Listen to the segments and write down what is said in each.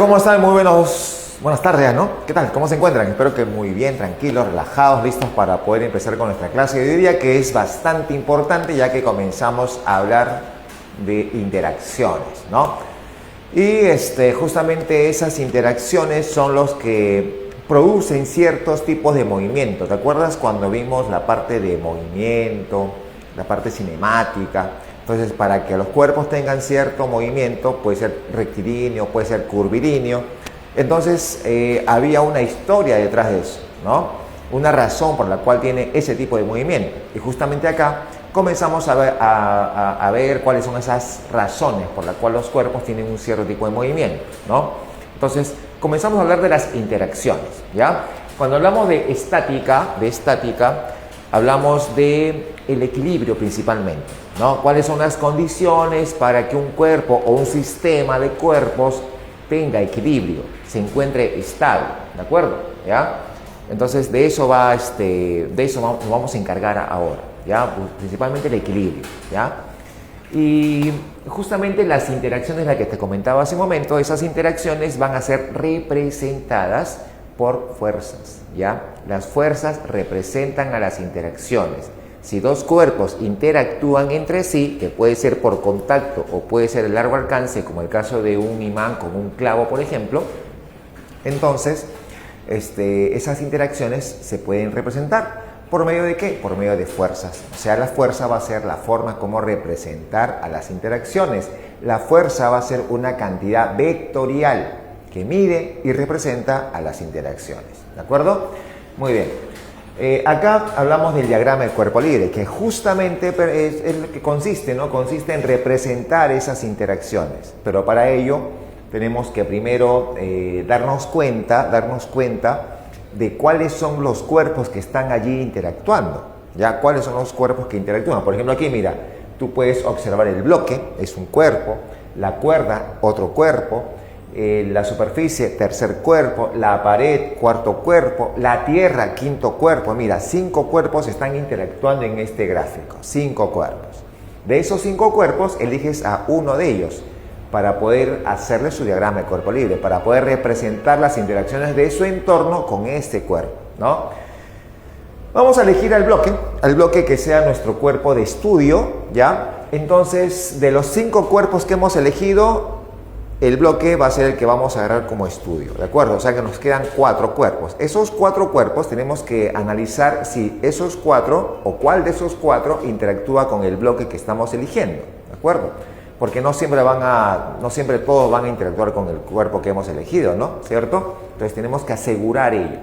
¿Cómo están? Muy buenas tardes, ¿no? ¿Qué tal? ¿Cómo se encuentran? Espero que muy bien, tranquilos, relajados, listos para poder empezar con nuestra clase de hoy día, que es bastante importante ya que comenzamos a hablar de interacciones, ¿no? Y justamente esas interacciones son los que producen ciertos tipos de movimiento. ¿Te acuerdas cuando vimos la parte de movimiento, la parte cinemática? Entonces, para que los cuerpos tengan cierto movimiento, puede ser rectilíneo, puede ser curvilíneo. Entonces, había una historia detrás de eso, ¿no? Una razón por la cual tiene ese tipo de movimiento. Y justamente acá comenzamos a ver cuáles son esas razones por las cuales los cuerpos tienen un cierto tipo de movimiento, ¿no? Entonces, comenzamos a hablar de las interacciones, ¿ya? Cuando hablamos de estática, hablamos de el equilibrio principalmente, ¿no? ¿Cuáles son las condiciones para que un cuerpo o un sistema de cuerpos tenga equilibrio, se encuentre estable, ¿de acuerdo? ¿Ya? Entonces de eso nos vamos a encargar ahora, ¿ya? Principalmente el equilibrio, ¿ya? Y justamente las interacciones, las que te comentaba hace un momento, esas interacciones van a ser representadas por fuerzas, ¿ya? Las fuerzas representan a las interacciones. Si dos cuerpos interactúan entre sí, que puede ser por contacto o puede ser de largo alcance, como el caso de un imán con un clavo, por ejemplo, entonces esas interacciones se pueden representar. ¿Por medio de qué? Por medio de fuerzas. O sea, la fuerza va a ser la forma como representar a las interacciones. La fuerza va a ser una cantidad vectorial que mide y representa a las interacciones. ¿De acuerdo? Muy bien. Acá hablamos del diagrama de cuerpo libre, que justamente es lo que consiste, ¿no? Consiste en representar esas interacciones. Pero para ello tenemos que primero darnos cuenta de cuáles son los cuerpos que están allí interactuando. ¿Ya? ¿Cuáles son los cuerpos que interactúan? Por ejemplo, aquí mira, tú puedes observar el bloque, es un cuerpo, la cuerda, otro cuerpo, la superficie, tercer cuerpo, la pared, cuarto cuerpo, la tierra, quinto cuerpo. Mira, 5 cuerpos están interactuando en este gráfico, 5 cuerpos. De esos 5 cuerpos, eliges a uno de ellos para poder hacerle su diagrama de cuerpo libre, para poder representar las interacciones de su entorno con este cuerpo, ¿no? Vamos a elegir al bloque que sea nuestro cuerpo de estudio, ¿ya? Entonces, de los 5 cuerpos que hemos elegido, el bloque va a ser el que vamos a agarrar como estudio, ¿de acuerdo? O sea que nos quedan 4 cuerpos. Esos 4 cuerpos tenemos que analizar si esos 4 o cuál de esos 4 interactúa con el bloque que estamos eligiendo, ¿de acuerdo? Porque no siempre todos van a interactuar con el cuerpo que hemos elegido, ¿no? ¿Cierto? Entonces tenemos que asegurar ello.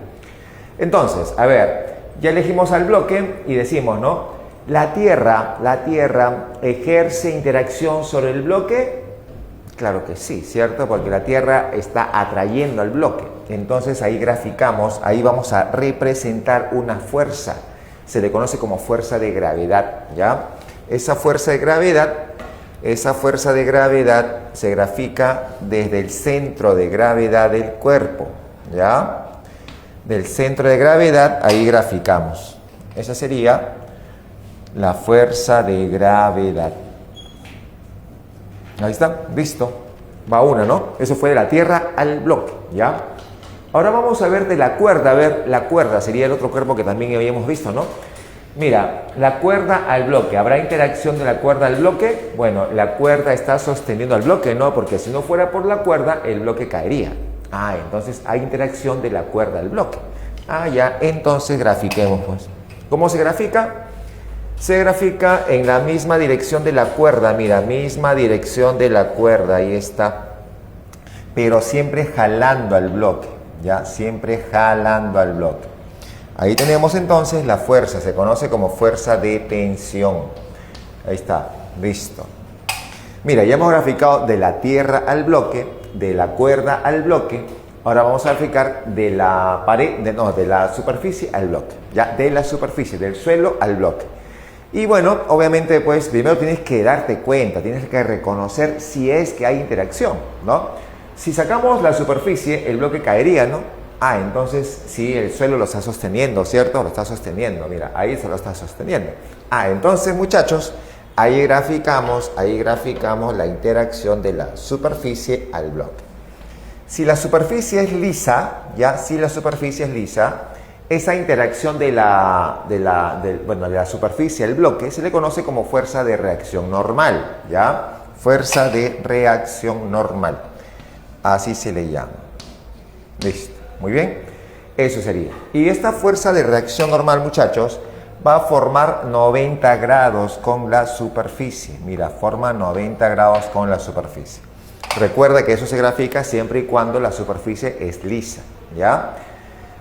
Entonces, a ver, ya elegimos al bloque y decimos, ¿no? La Tierra ejerce interacción sobre el bloque. Claro que sí, ¿cierto? Porque la Tierra está atrayendo al bloque. Entonces ahí graficamos, ahí vamos a representar una fuerza. Se le conoce como fuerza de gravedad, ¿ya? Esa fuerza de gravedad se grafica desde el centro de gravedad del cuerpo, ¿ya? Del centro de gravedad, ahí graficamos. Esa sería la fuerza de gravedad. Ahí está, listo. Va una, ¿no? Eso fue de la Tierra al bloque, ¿ya? Ahora vamos a ver de la cuerda. A ver, la cuerda sería el otro cuerpo que también habíamos visto, ¿no? Mira, la cuerda al bloque. ¿Habrá interacción de la cuerda al bloque? Bueno, la cuerda está sosteniendo al bloque, ¿no? Porque si no fuera por la cuerda, el bloque caería. Ah, entonces hay interacción de la cuerda al bloque. Ah, ya, entonces grafiquemos, pues. ¿Cómo se grafica? Se grafica en la misma dirección de la cuerda, mira, misma dirección de la cuerda, ahí está. Pero siempre jalando al bloque, ¿ya? Siempre jalando al bloque. Ahí tenemos entonces la fuerza, se conoce como fuerza de tensión. Ahí está, listo. Mira, ya hemos graficado de la Tierra al bloque, de la cuerda al bloque. Ahora vamos a graficar de la pared, de la superficie al bloque, ¿ya? De la superficie, del suelo al bloque. Y bueno, obviamente, pues primero tienes que darte cuenta, tienes que reconocer si es que hay interacción, ¿no? Si sacamos la superficie, el bloque caería, ¿no? Ah, entonces sí, el suelo lo está sosteniendo, ¿cierto? Lo está sosteniendo, mira, ahí se lo está sosteniendo. Ah, entonces, muchachos, ahí graficamos la interacción de la superficie al bloque. Si la superficie es lisa, ya, si la superficie es lisa, esa interacción de la superficie al bloque se le conoce como fuerza de reacción normal, ¿ya? Fuerza de reacción normal. Así se le llama. Listo. Muy bien. Eso sería. Y esta fuerza de reacción normal, muchachos, va a formar 90 grados con la superficie. Mira, forma 90 grados con la superficie. Recuerda que eso se grafica siempre y cuando la superficie es lisa, ¿ya?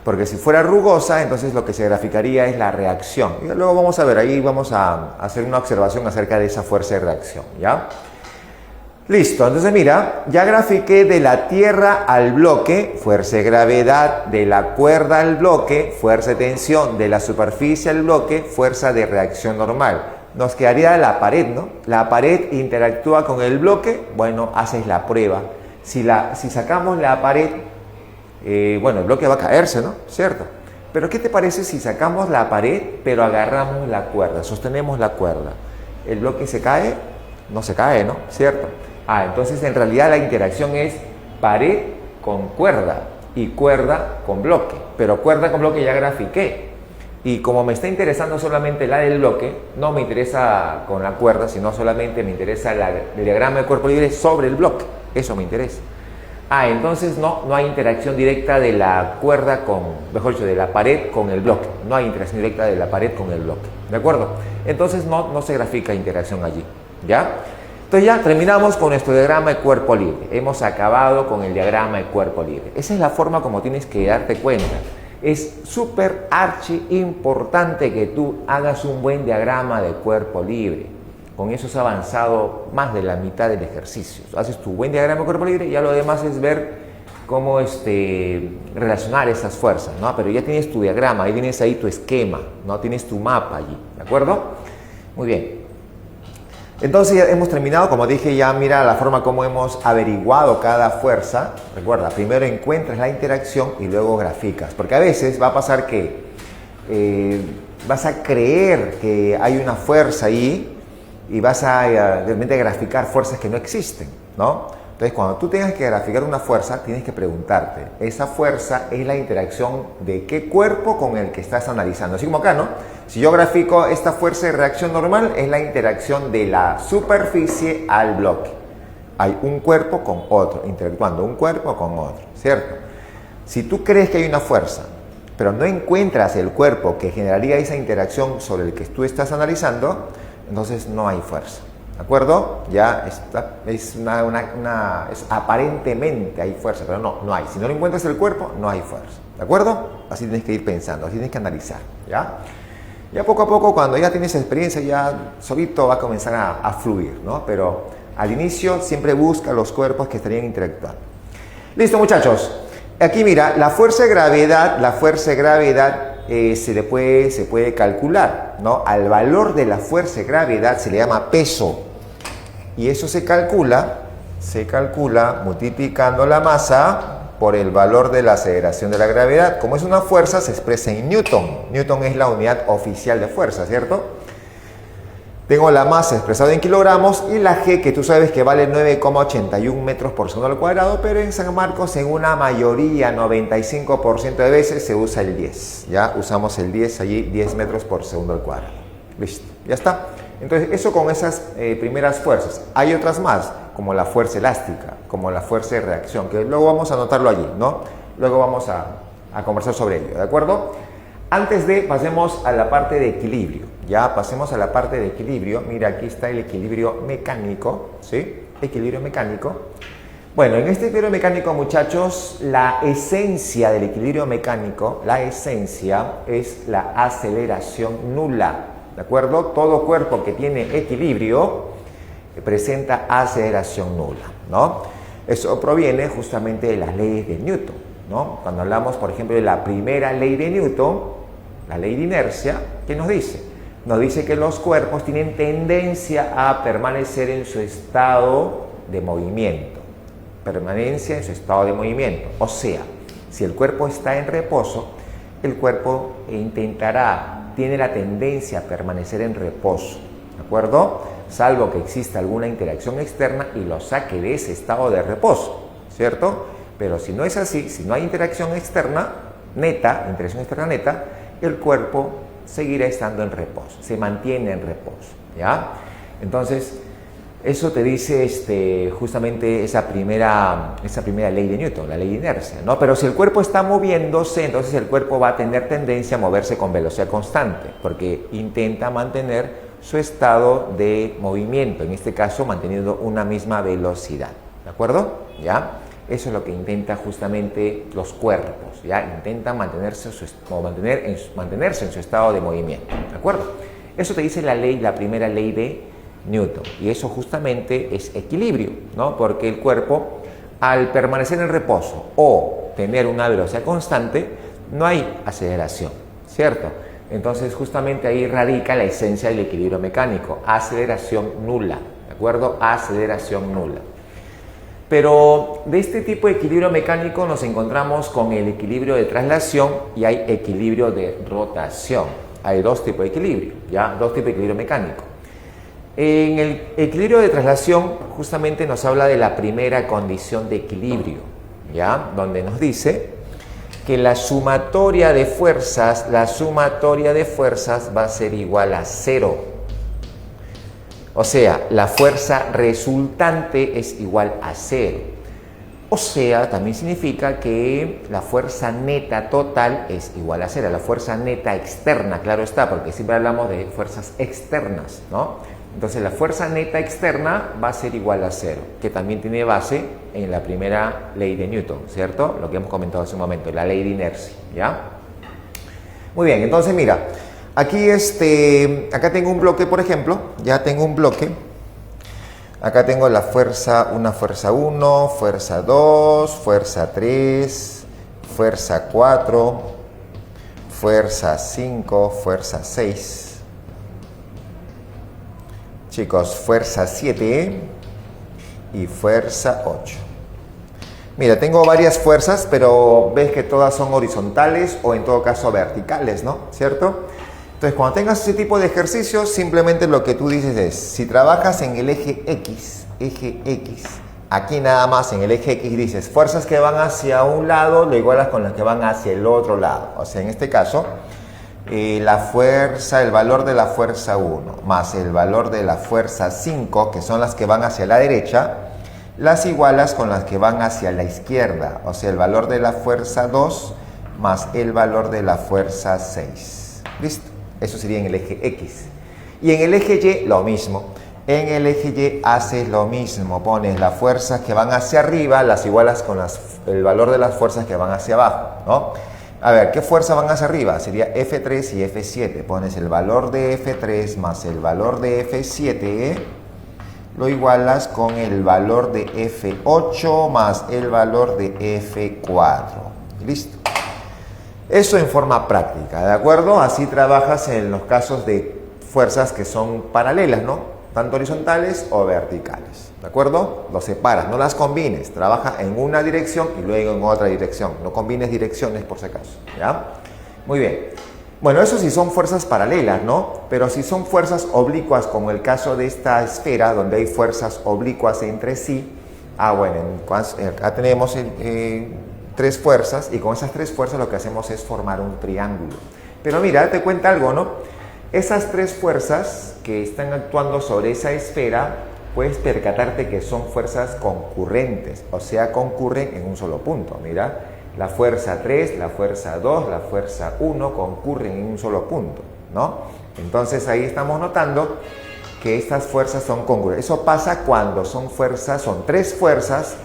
Porque si fuera rugosa, entonces lo que se graficaría es la reacción. Y luego vamos a ver, ahí vamos a hacer una observación acerca de esa fuerza de reacción, ¿ya? Listo, entonces mira, ya grafiqué de la tierra al bloque, fuerza de gravedad, de la cuerda al bloque, fuerza de tensión, de la superficie al bloque, fuerza de reacción normal. Nos quedaría la pared, ¿no? La pared interactúa con el bloque, bueno, haces la prueba. Si sacamos la pared, bueno, el bloque va a caerse, ¿no? ¿Cierto? Pero ¿qué te parece si sacamos la pared, pero agarramos la cuerda, sostenemos la cuerda? ¿El bloque se cae? No se cae, ¿no? ¿Cierto? Entonces en realidad la interacción es pared con cuerda y cuerda con bloque. Pero cuerda con bloque ya grafiqué. Y como me está interesando solamente la del bloque, no me interesa con la cuerda, sino solamente me interesa el diagrama de cuerpo libre sobre el bloque. Eso me interesa. Entonces no hay interacción directa de la cuerda mejor dicho, de la pared con el bloque. No hay interacción directa de la pared con el bloque. ¿De acuerdo? Entonces no se grafica interacción allí. ¿Ya? Entonces ya terminamos con nuestro diagrama de cuerpo libre. Hemos acabado con el diagrama de cuerpo libre. Esa es la forma como tienes que darte cuenta. Es súper archi importante que tú hagas un buen diagrama de cuerpo libre. Con eso has avanzado más de la mitad del ejercicio. Haces tu buen diagrama de cuerpo libre y ya lo demás es ver cómo relacionar esas fuerzas, ¿no? Pero ya tienes tu diagrama, ahí tienes ahí tu esquema, ¿no? Tienes tu mapa allí, ¿de acuerdo? Muy bien. Entonces ya hemos terminado, como dije ya, mira la forma como hemos averiguado cada fuerza. Recuerda, primero encuentras la interacción y luego graficas, porque a veces va a pasar que vas a creer que hay una fuerza ahí y vas a realmente graficar fuerzas que no existen, ¿no? Entonces cuando tú tengas que graficar una fuerza, tienes que preguntarte, ¿esa fuerza es la interacción de qué cuerpo con el que estás analizando? Así como acá, ¿no? Si yo grafico esta fuerza de reacción normal, es la interacción de la superficie al bloque. Hay un cuerpo con otro, interactuando un cuerpo con otro, ¿cierto? Si tú crees que hay una fuerza, pero no encuentras el cuerpo que generaría esa interacción sobre el que tú estás analizando, entonces no hay fuerza. ¿De acuerdo? Ya es aparentemente hay fuerza, pero no hay. Si no lo encuentras el cuerpo, no hay fuerza. ¿De acuerdo? Así tienes que ir pensando, así tienes que analizar. ¿Ya? Ya poco a poco, cuando ya tienes experiencia, ya solito va a comenzar a fluir, ¿no? Pero al inicio siempre busca los cuerpos que estarían interactuando. Listo, muchachos. Aquí mira, la fuerza de gravedad se puede calcular, ¿no? Al valor de la fuerza de gravedad se le llama peso. Y eso se calcula multiplicando la masa por el valor de la aceleración de la gravedad. Como es una fuerza, se expresa en Newton. Newton es la unidad oficial de fuerza, ¿cierto? Tengo la masa expresada en kilogramos y la G, que tú sabes que vale 9,81 metros por segundo al cuadrado, pero en San Marcos, en una mayoría, 95% de veces, se usa el 10. Ya usamos el 10 allí, 10 metros por segundo al cuadrado. Listo, ya está. Entonces, eso con esas primeras fuerzas. Hay otras más, como la fuerza elástica, como la fuerza de reacción, que luego vamos a anotarlo allí, ¿no? Luego vamos a conversar sobre ello, ¿de acuerdo? Antes de, pasemos a la parte de equilibrio. Ya pasemos a la parte de equilibrio. Mira, aquí está el equilibrio mecánico, ¿sí? Equilibrio mecánico. Bueno, en este equilibrio mecánico, muchachos, la esencia del equilibrio mecánico, la esencia es la aceleración nula, ¿de acuerdo? Todo cuerpo que tiene equilibrio presenta aceleración nula, ¿no? Eso proviene justamente de las leyes de Newton, ¿no? Cuando hablamos, por ejemplo, de la primera ley de Newton, la ley de inercia, ¿qué nos dice? Nos dice que los cuerpos tienen tendencia a permanecer en su estado de movimiento. Permanencia en su estado de movimiento. O sea, si el cuerpo está en reposo, el cuerpo tiene la tendencia a permanecer en reposo, ¿de acuerdo? Salvo que exista alguna interacción externa y lo saque de ese estado de reposo, ¿cierto? Pero si no es así, si no hay interacción externa neta, el cuerpo seguirá estando en reposo, se mantiene en reposo, ¿ya? Entonces, eso te dice justamente esa primera ley de Newton, la ley de inercia, ¿no? Pero si el cuerpo está moviéndose, entonces el cuerpo va a tener tendencia a moverse con velocidad constante, porque intenta mantener su estado de movimiento, en este caso manteniendo una misma velocidad, ¿de acuerdo? ¿Ya? Eso es lo que intenta justamente los cuerpos, ¿ya? Intentan mantenerse en su estado de movimiento, ¿de acuerdo? Eso te dice la primera ley de Newton, y eso justamente es equilibrio, ¿no? Porque el cuerpo, al permanecer en reposo o tener una velocidad constante, no hay aceleración, ¿cierto? Entonces justamente ahí radica la esencia del equilibrio mecánico, aceleración nula, ¿de acuerdo? Aceleración nula. Pero de este tipo de equilibrio mecánico nos encontramos con el equilibrio de traslación y hay equilibrio de rotación. Hay dos tipos de equilibrio, ¿ya? Dos tipos de equilibrio mecánico. En el equilibrio de traslación justamente nos habla de la primera condición de equilibrio, ¿ya? Donde nos dice que la sumatoria de fuerzas va a ser igual a 0. O sea, la fuerza resultante es igual a 0. O sea, también significa que la fuerza neta total es igual a 0. La fuerza neta externa, claro está, porque siempre hablamos de fuerzas externas, ¿no? Entonces la fuerza neta externa va a ser igual a 0, que también tiene base en la primera ley de Newton, ¿cierto? Lo que hemos comentado hace un momento, la ley de inercia, ¿ya? Muy bien, entonces mira, aquí acá tengo un bloque, por ejemplo, ya tengo un bloque. Acá tengo una fuerza 1, fuerza 2, fuerza 3, fuerza 4, fuerza 5, fuerza 6. Chicos, fuerza 7 y fuerza 8. Mira, tengo varias fuerzas, pero ves que todas son horizontales o en todo caso verticales, ¿no? ¿Cierto? Entonces, cuando tengas ese tipo de ejercicios, simplemente lo que tú dices es, si trabajas en el eje X, aquí nada más en el eje X dices, fuerzas que van hacia un lado, lo igualas con las que van hacia el otro lado. O sea, en este caso, el valor de la fuerza 1 más el valor de la fuerza 5, que son las que van hacia la derecha, las igualas con las que van hacia la izquierda. O sea, el valor de la fuerza 2 más el valor de la fuerza 6. ¿Listo? Eso sería en el eje X. Y en el eje Y, lo mismo. En el eje Y haces lo mismo. Pones las fuerzas que van hacia arriba, las igualas con el valor de las fuerzas que van hacia abajo, ¿no? A ver, ¿qué fuerza van hacia arriba? Sería F3 y F7. Pones el valor de F3 más el valor de F7, lo igualas con el valor de F8 más el valor de F4. ¿Listo? Eso en forma práctica, ¿de acuerdo? Así trabajas en los casos de fuerzas que son paralelas, ¿no? Tanto horizontales o verticales, ¿de acuerdo? Los separas, no las combines, trabaja en una dirección y luego en otra dirección, no combines direcciones por si acaso, ¿ya? Muy bien. Bueno, eso sí son fuerzas paralelas, ¿no? Pero si son fuerzas oblicuas, como el caso de esta esfera, donde hay fuerzas oblicuas entre sí, bueno, acá tenemos tres fuerzas, y con esas tres fuerzas lo que hacemos es formar un triángulo. Pero mira, date cuenta algo, ¿no? Esas tres fuerzas que están actuando sobre esa esfera, puedes percatarte que son fuerzas concurrentes, o sea, concurren en un solo punto. Mira, la fuerza 3, la fuerza 2, la fuerza 1 concurren en un solo punto, ¿no? Entonces ahí estamos notando que estas fuerzas son congruentes. Eso pasa cuando son tres fuerzas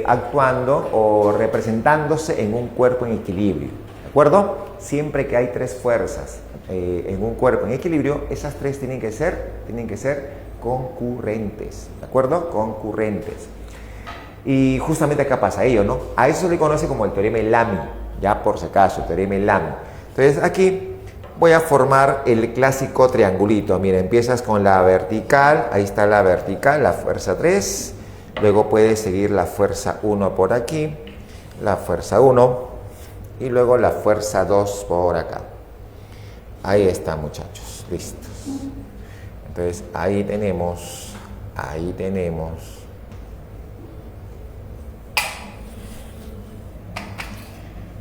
actuando o representándose en un cuerpo en equilibrio, ¿de acuerdo? Siempre que hay tres fuerzas en un cuerpo en equilibrio, esas tres tienen que ser concurrentes, ¿de acuerdo? Concurrentes. Y justamente acá pasa ello, ¿no? A eso se le conoce como el teorema de Lamy, ya por si acaso, el teorema de Lamy. Entonces aquí voy a formar el clásico triangulito. Mira, empiezas con la vertical, ahí está la vertical, la fuerza 3, luego puedes seguir la fuerza 1 por aquí, la fuerza 1 y luego la fuerza 2 por acá. Ahí está, muchachos, listos. Entonces ahí tenemos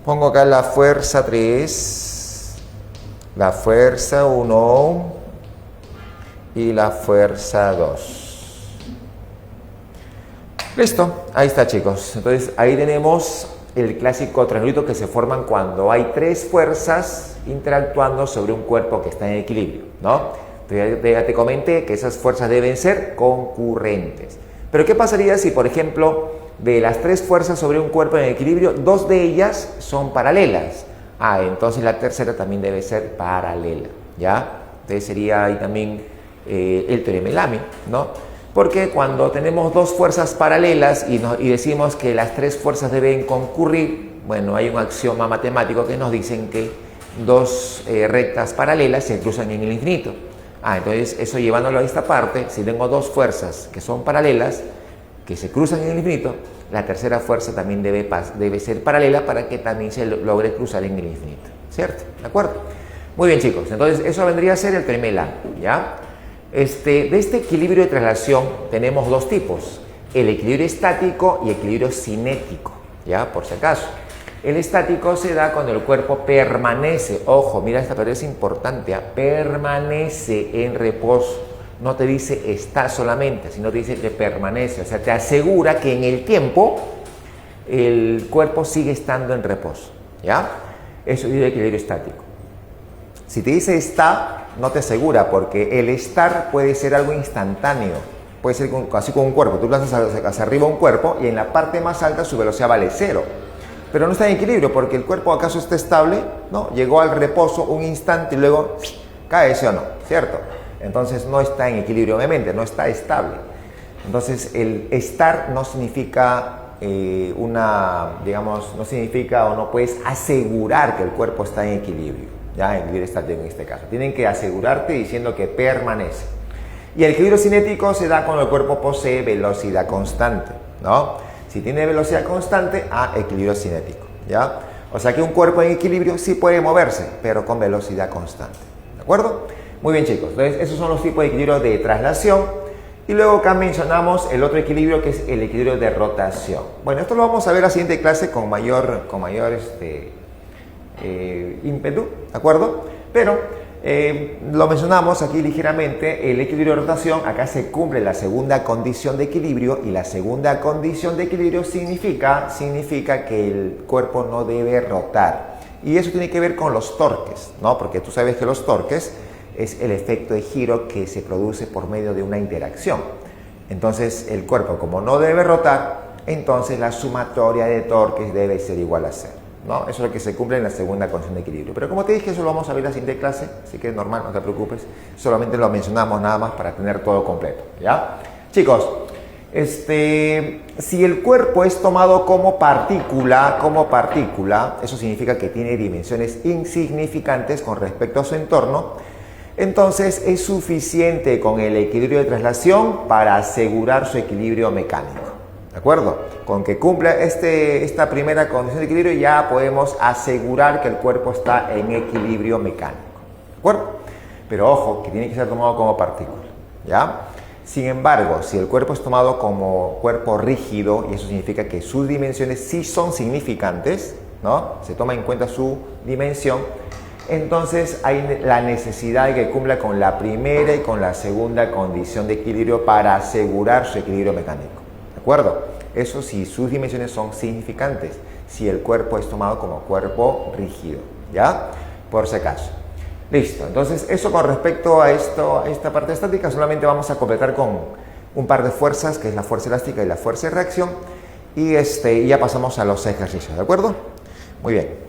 Pongo acá la fuerza 3, la fuerza 1 y la fuerza 2. Listo, ahí está, chicos. Entonces ahí tenemos el clásico triangulito que se forman cuando hay tres fuerzas interactuando sobre un cuerpo que está en equilibrio, ¿no? Ya te comenté que esas fuerzas deben ser concurrentes. Pero ¿qué pasaría si, por ejemplo, de las tres fuerzas sobre un cuerpo en equilibrio, dos de ellas son paralelas? Entonces la tercera también debe ser paralela, ¿ya? Entonces sería ahí también el teorema de Lamy, ¿no? Porque cuando tenemos dos fuerzas paralelas y decimos que las tres fuerzas deben concurrir, bueno, hay un axioma matemático que nos dicen que dos rectas paralelas se cruzan en el infinito. Entonces eso llevándolo a esta parte, si tengo dos fuerzas que son paralelas, que se cruzan en el infinito, la tercera fuerza también debe ser paralela para que también se logre cruzar en el infinito, ¿cierto? ¿De acuerdo? Muy bien, chicos, entonces eso vendría a ser el teorema de Lamy, ¿ya? De este equilibrio de traslación tenemos dos tipos, el equilibrio estático y equilibrio cinético, ¿ya? Por si acaso. El estático se da cuando el cuerpo permanece, ojo, mira esta palabra es importante, permanece en reposo. No te dice está solamente, sino te dice que permanece, o sea, te asegura que en el tiempo el cuerpo sigue estando en reposo, ¿ya? Eso es el equilibrio estático. Si te dice está, no te asegura, porque el estar puede ser algo instantáneo, puede ser así como un cuerpo, tú lanzas hacia arriba un cuerpo y en la parte más alta su velocidad vale 0, pero no está en equilibrio porque el cuerpo acaso está estable, ¿no? Llegó al reposo un instante y luego cae, ¿sí o no? ¿Cierto? Entonces no está en equilibrio, obviamente, no está estable. Entonces el estar no significa no significa o no puedes asegurar que el cuerpo está en equilibrio. Ya, en equilibrio estático en este caso. Tienen que asegurarte diciendo que permanece. Y el equilibrio cinético se da cuando el cuerpo posee velocidad constante, ¿no? Si tiene velocidad constante, equilibrio cinético, ¿ya? O sea que un cuerpo en equilibrio sí puede moverse, pero con velocidad constante, ¿de acuerdo? Muy bien, chicos. Entonces, esos son los tipos de equilibrio de traslación. Y luego acá mencionamos el otro equilibrio que es el equilibrio de rotación. Bueno, esto lo vamos a ver en la siguiente clase con mayor ímpetu, ¿de acuerdo? Pero lo mencionamos aquí ligeramente, el equilibrio de rotación, acá se cumple la segunda condición de equilibrio y la segunda condición de equilibrio significa que el cuerpo no debe rotar. Y eso tiene que ver con los torques, ¿no? Porque tú sabes que los torques es el efecto de giro que se produce por medio de una interacción. Entonces el cuerpo, como no debe rotar, entonces la sumatoria de torques debe ser igual a 0. ¿No? Eso es lo que se cumple en la segunda condición de equilibrio. Pero como te dije, eso lo vamos a ver en la siguiente clase, así que es normal, no te preocupes. Solamente lo mencionamos nada más para tener todo completo, ¿ya? Chicos, si el cuerpo es tomado como partícula, eso significa que tiene dimensiones insignificantes con respecto a su entorno, entonces es suficiente con el equilibrio de traslación para asegurar su equilibrio mecánico. ¿De acuerdo? Con que cumpla esta primera condición de equilibrio ya podemos asegurar que el cuerpo está en equilibrio mecánico. ¿De acuerdo? Pero ojo, que tiene que ser tomado como partícula, ¿ya? Sin embargo, si el cuerpo es tomado como cuerpo rígido, y eso significa que sus dimensiones sí son significantes, ¿no? Se toma en cuenta su dimensión, entonces hay la necesidad de que cumpla con la primera y con la segunda condición de equilibrio para asegurar su equilibrio mecánico. ¿De acuerdo? Eso si sus dimensiones son significantes, si el cuerpo es tomado como cuerpo rígido, ¿ya? Por si acaso. Listo, entonces eso con respecto a esta parte estática, solamente vamos a completar con un par de fuerzas, que es la fuerza elástica y la fuerza de reacción, y ya pasamos a los ejercicios, ¿de acuerdo? Muy bien.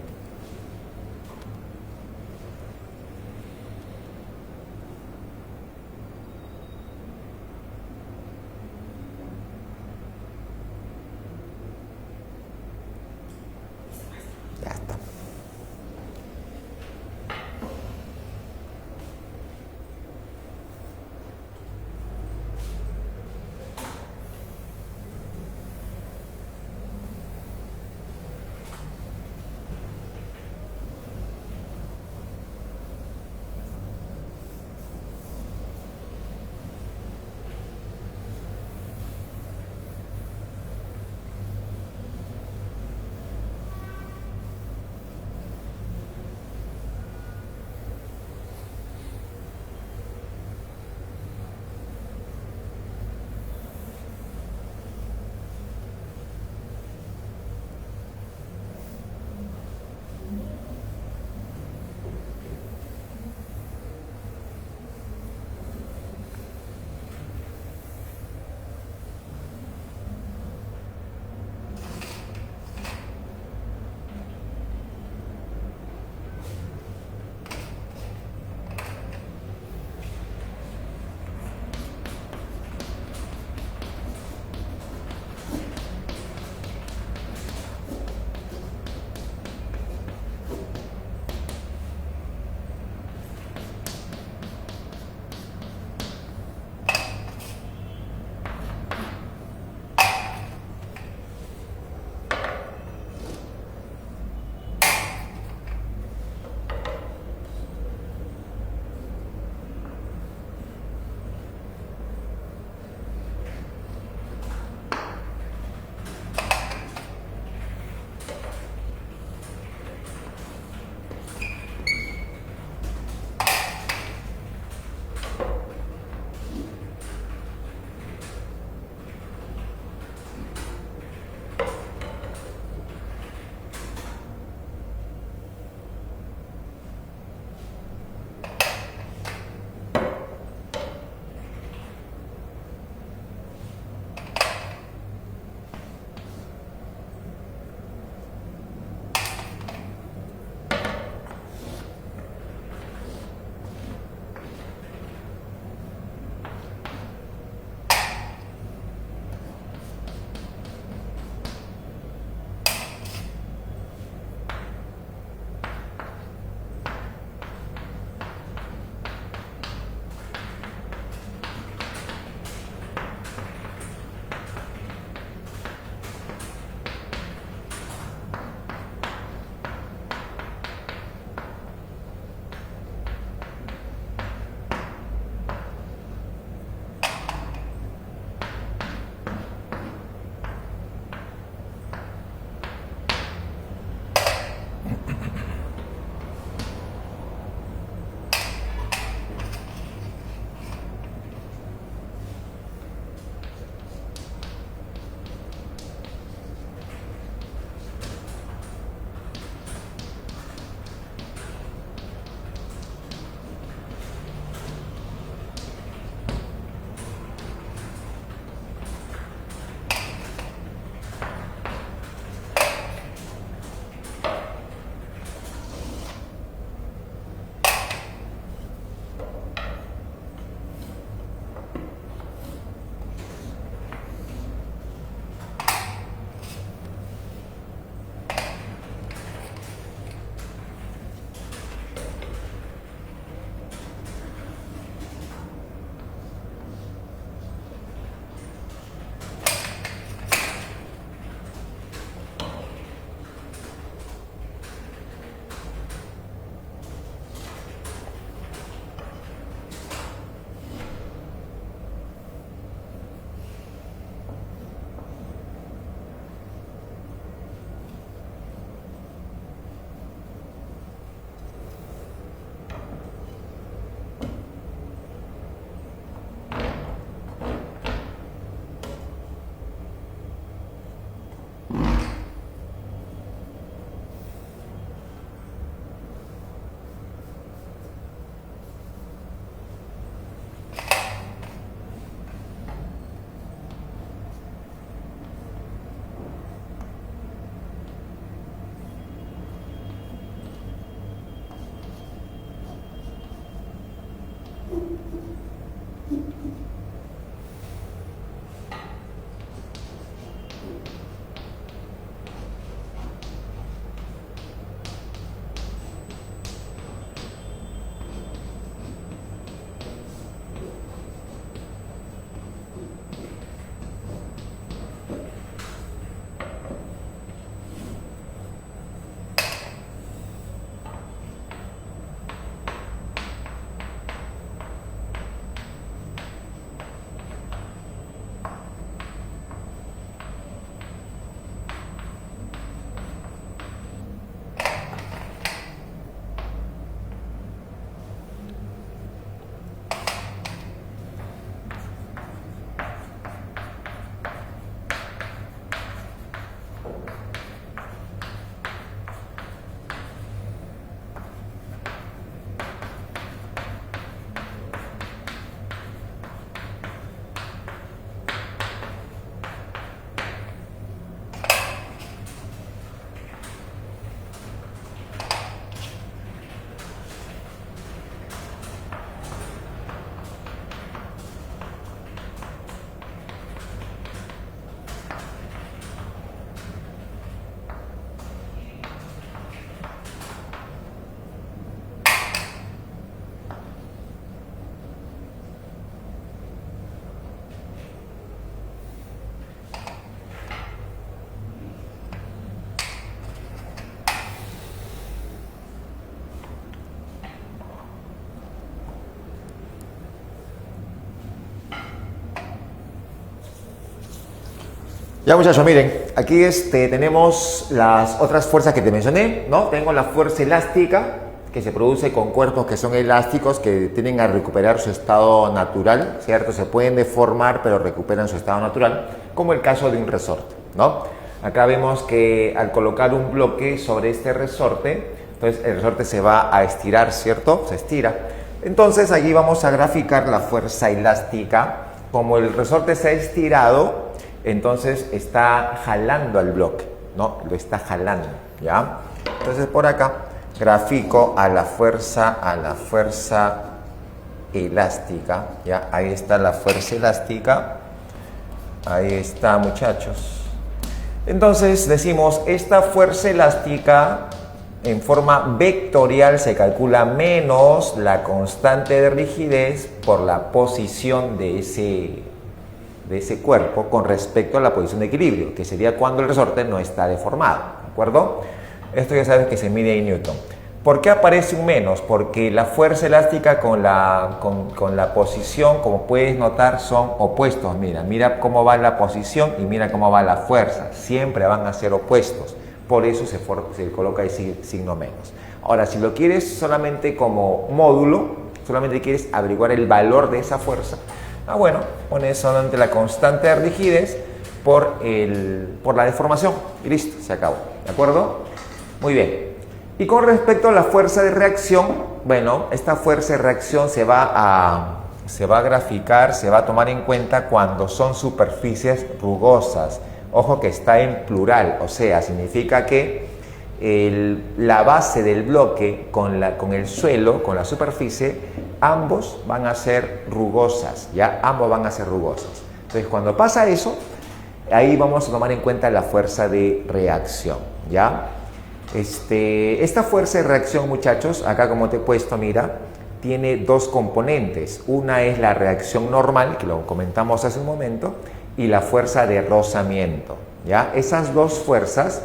Ya muchachos, miren, aquí tenemos las otras fuerzas que te mencioné, ¿no? Tengo la fuerza elástica, que se produce con cuerpos que son elásticos, que tienden a recuperar su estado natural, ¿cierto? Se pueden deformar, pero recuperan su estado natural, como el caso de un resorte, ¿no? Acá vemos que al colocar un bloque sobre este resorte, entonces el resorte se va a estirar, ¿cierto? Se estira. Entonces aquí vamos a graficar la fuerza elástica. Como el resorte se ha estirado, entonces está jalando al bloque, ¿no? Lo está jalando, ¿ya? Entonces por acá grafico a la fuerza elástica, ¿ya? Ahí está la fuerza elástica. Ahí está, muchachos. Entonces decimos, esta fuerza elástica en forma vectorial se calcula menos la constante de rigidez por la posición de ese cuerpo con respecto a la posición de equilibrio, que sería cuando el resorte no está deformado, ¿de acuerdo? Esto ya sabes que se mide en Newton. ¿Por qué aparece un menos? Porque la fuerza elástica con la posición, como puedes notar, son opuestos. Mira cómo va la posición y mira cómo va la fuerza. Siempre van a ser opuestos. Por eso se coloca el signo menos. Ahora, si lo quieres solamente como módulo, solamente quieres averiguar el valor de esa fuerza, bueno, pones solamente la constante de rigidez por la deformación y listo, se acabó. ¿De acuerdo? Muy bien. Y con respecto a la fuerza de reacción, bueno, esta fuerza de reacción se va a graficar, se va a tomar en cuenta cuando son superficies rugosas. Ojo que está en plural, o sea, significa que la base del bloque con el suelo, con la superficie, ambos van a ser rugosas, ¿ya? Ambos van a ser rugosas. Entonces, cuando pasa eso, ahí vamos a tomar en cuenta la fuerza de reacción, ¿ya? Esta fuerza de reacción, muchachos, acá como te he puesto, mira, tiene dos componentes. Una es la reacción normal, que lo comentamos hace un momento, y la fuerza de rozamiento, ¿ya? Esas dos fuerzas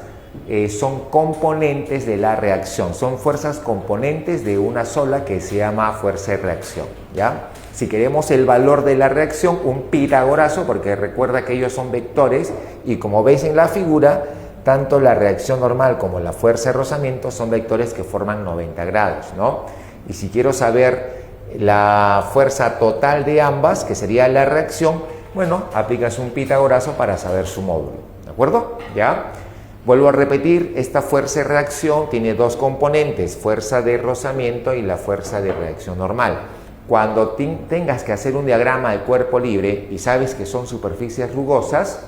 son componentes de la reacción, son fuerzas componentes de una sola que se llama fuerza de reacción, ¿ya? Si queremos el valor de la reacción, un pitagorazo, porque recuerda que ellos son vectores y como veis en la figura, tanto la reacción normal como la fuerza de rozamiento son vectores que forman 90 grados, ¿no? Y si quiero saber la fuerza total de ambas, que sería la reacción, bueno, aplicas un pitagorazo para saber su módulo, ¿de acuerdo? ¿Ya? Vuelvo a repetir, esta fuerza de reacción tiene dos componentes, fuerza de rozamiento y la fuerza de reacción normal. Cuando tengas que hacer un diagrama de cuerpo libre y sabes que son superficies rugosas,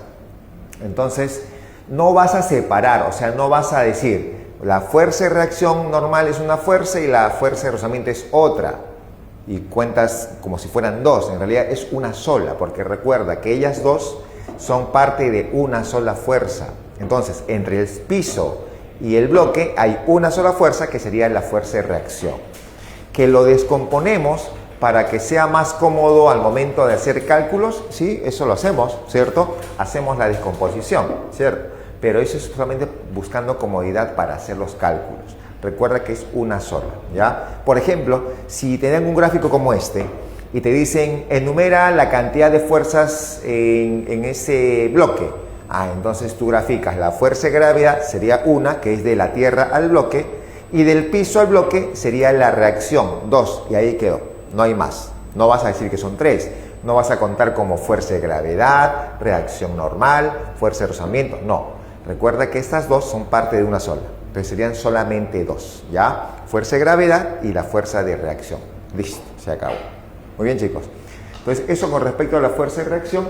entonces no vas a separar, o sea, no vas a decir la fuerza de reacción normal es una fuerza y la fuerza de rozamiento es otra. Y cuentas como si fueran dos, en realidad es una sola, porque recuerda que ellas dos son parte de una sola fuerza. Entonces, entre el piso y el bloque hay una sola fuerza que sería la fuerza de reacción. Que lo descomponemos para que sea más cómodo al momento de hacer cálculos, sí, eso lo hacemos, ¿cierto? Hacemos la descomposición, ¿cierto? Pero eso es solamente buscando comodidad para hacer los cálculos. Recuerda que es una sola, ¿ya? Por ejemplo, si te dan un gráfico como este y te dicen, enumera la cantidad de fuerzas en ese bloque. Entonces tú graficas la fuerza de gravedad, sería una, que es de la tierra al bloque, y del piso al bloque sería la reacción, 2, y ahí quedó, no hay más. No vas a decir que son 3, no vas a contar como fuerza de gravedad, reacción normal, fuerza de rozamiento, no. Recuerda que estas dos son parte de una sola. Entonces serían solamente dos, ¿ya? Fuerza de gravedad y la fuerza de reacción. Listo, se acabó. Muy bien, chicos. Entonces, eso con respecto a la fuerza de reacción.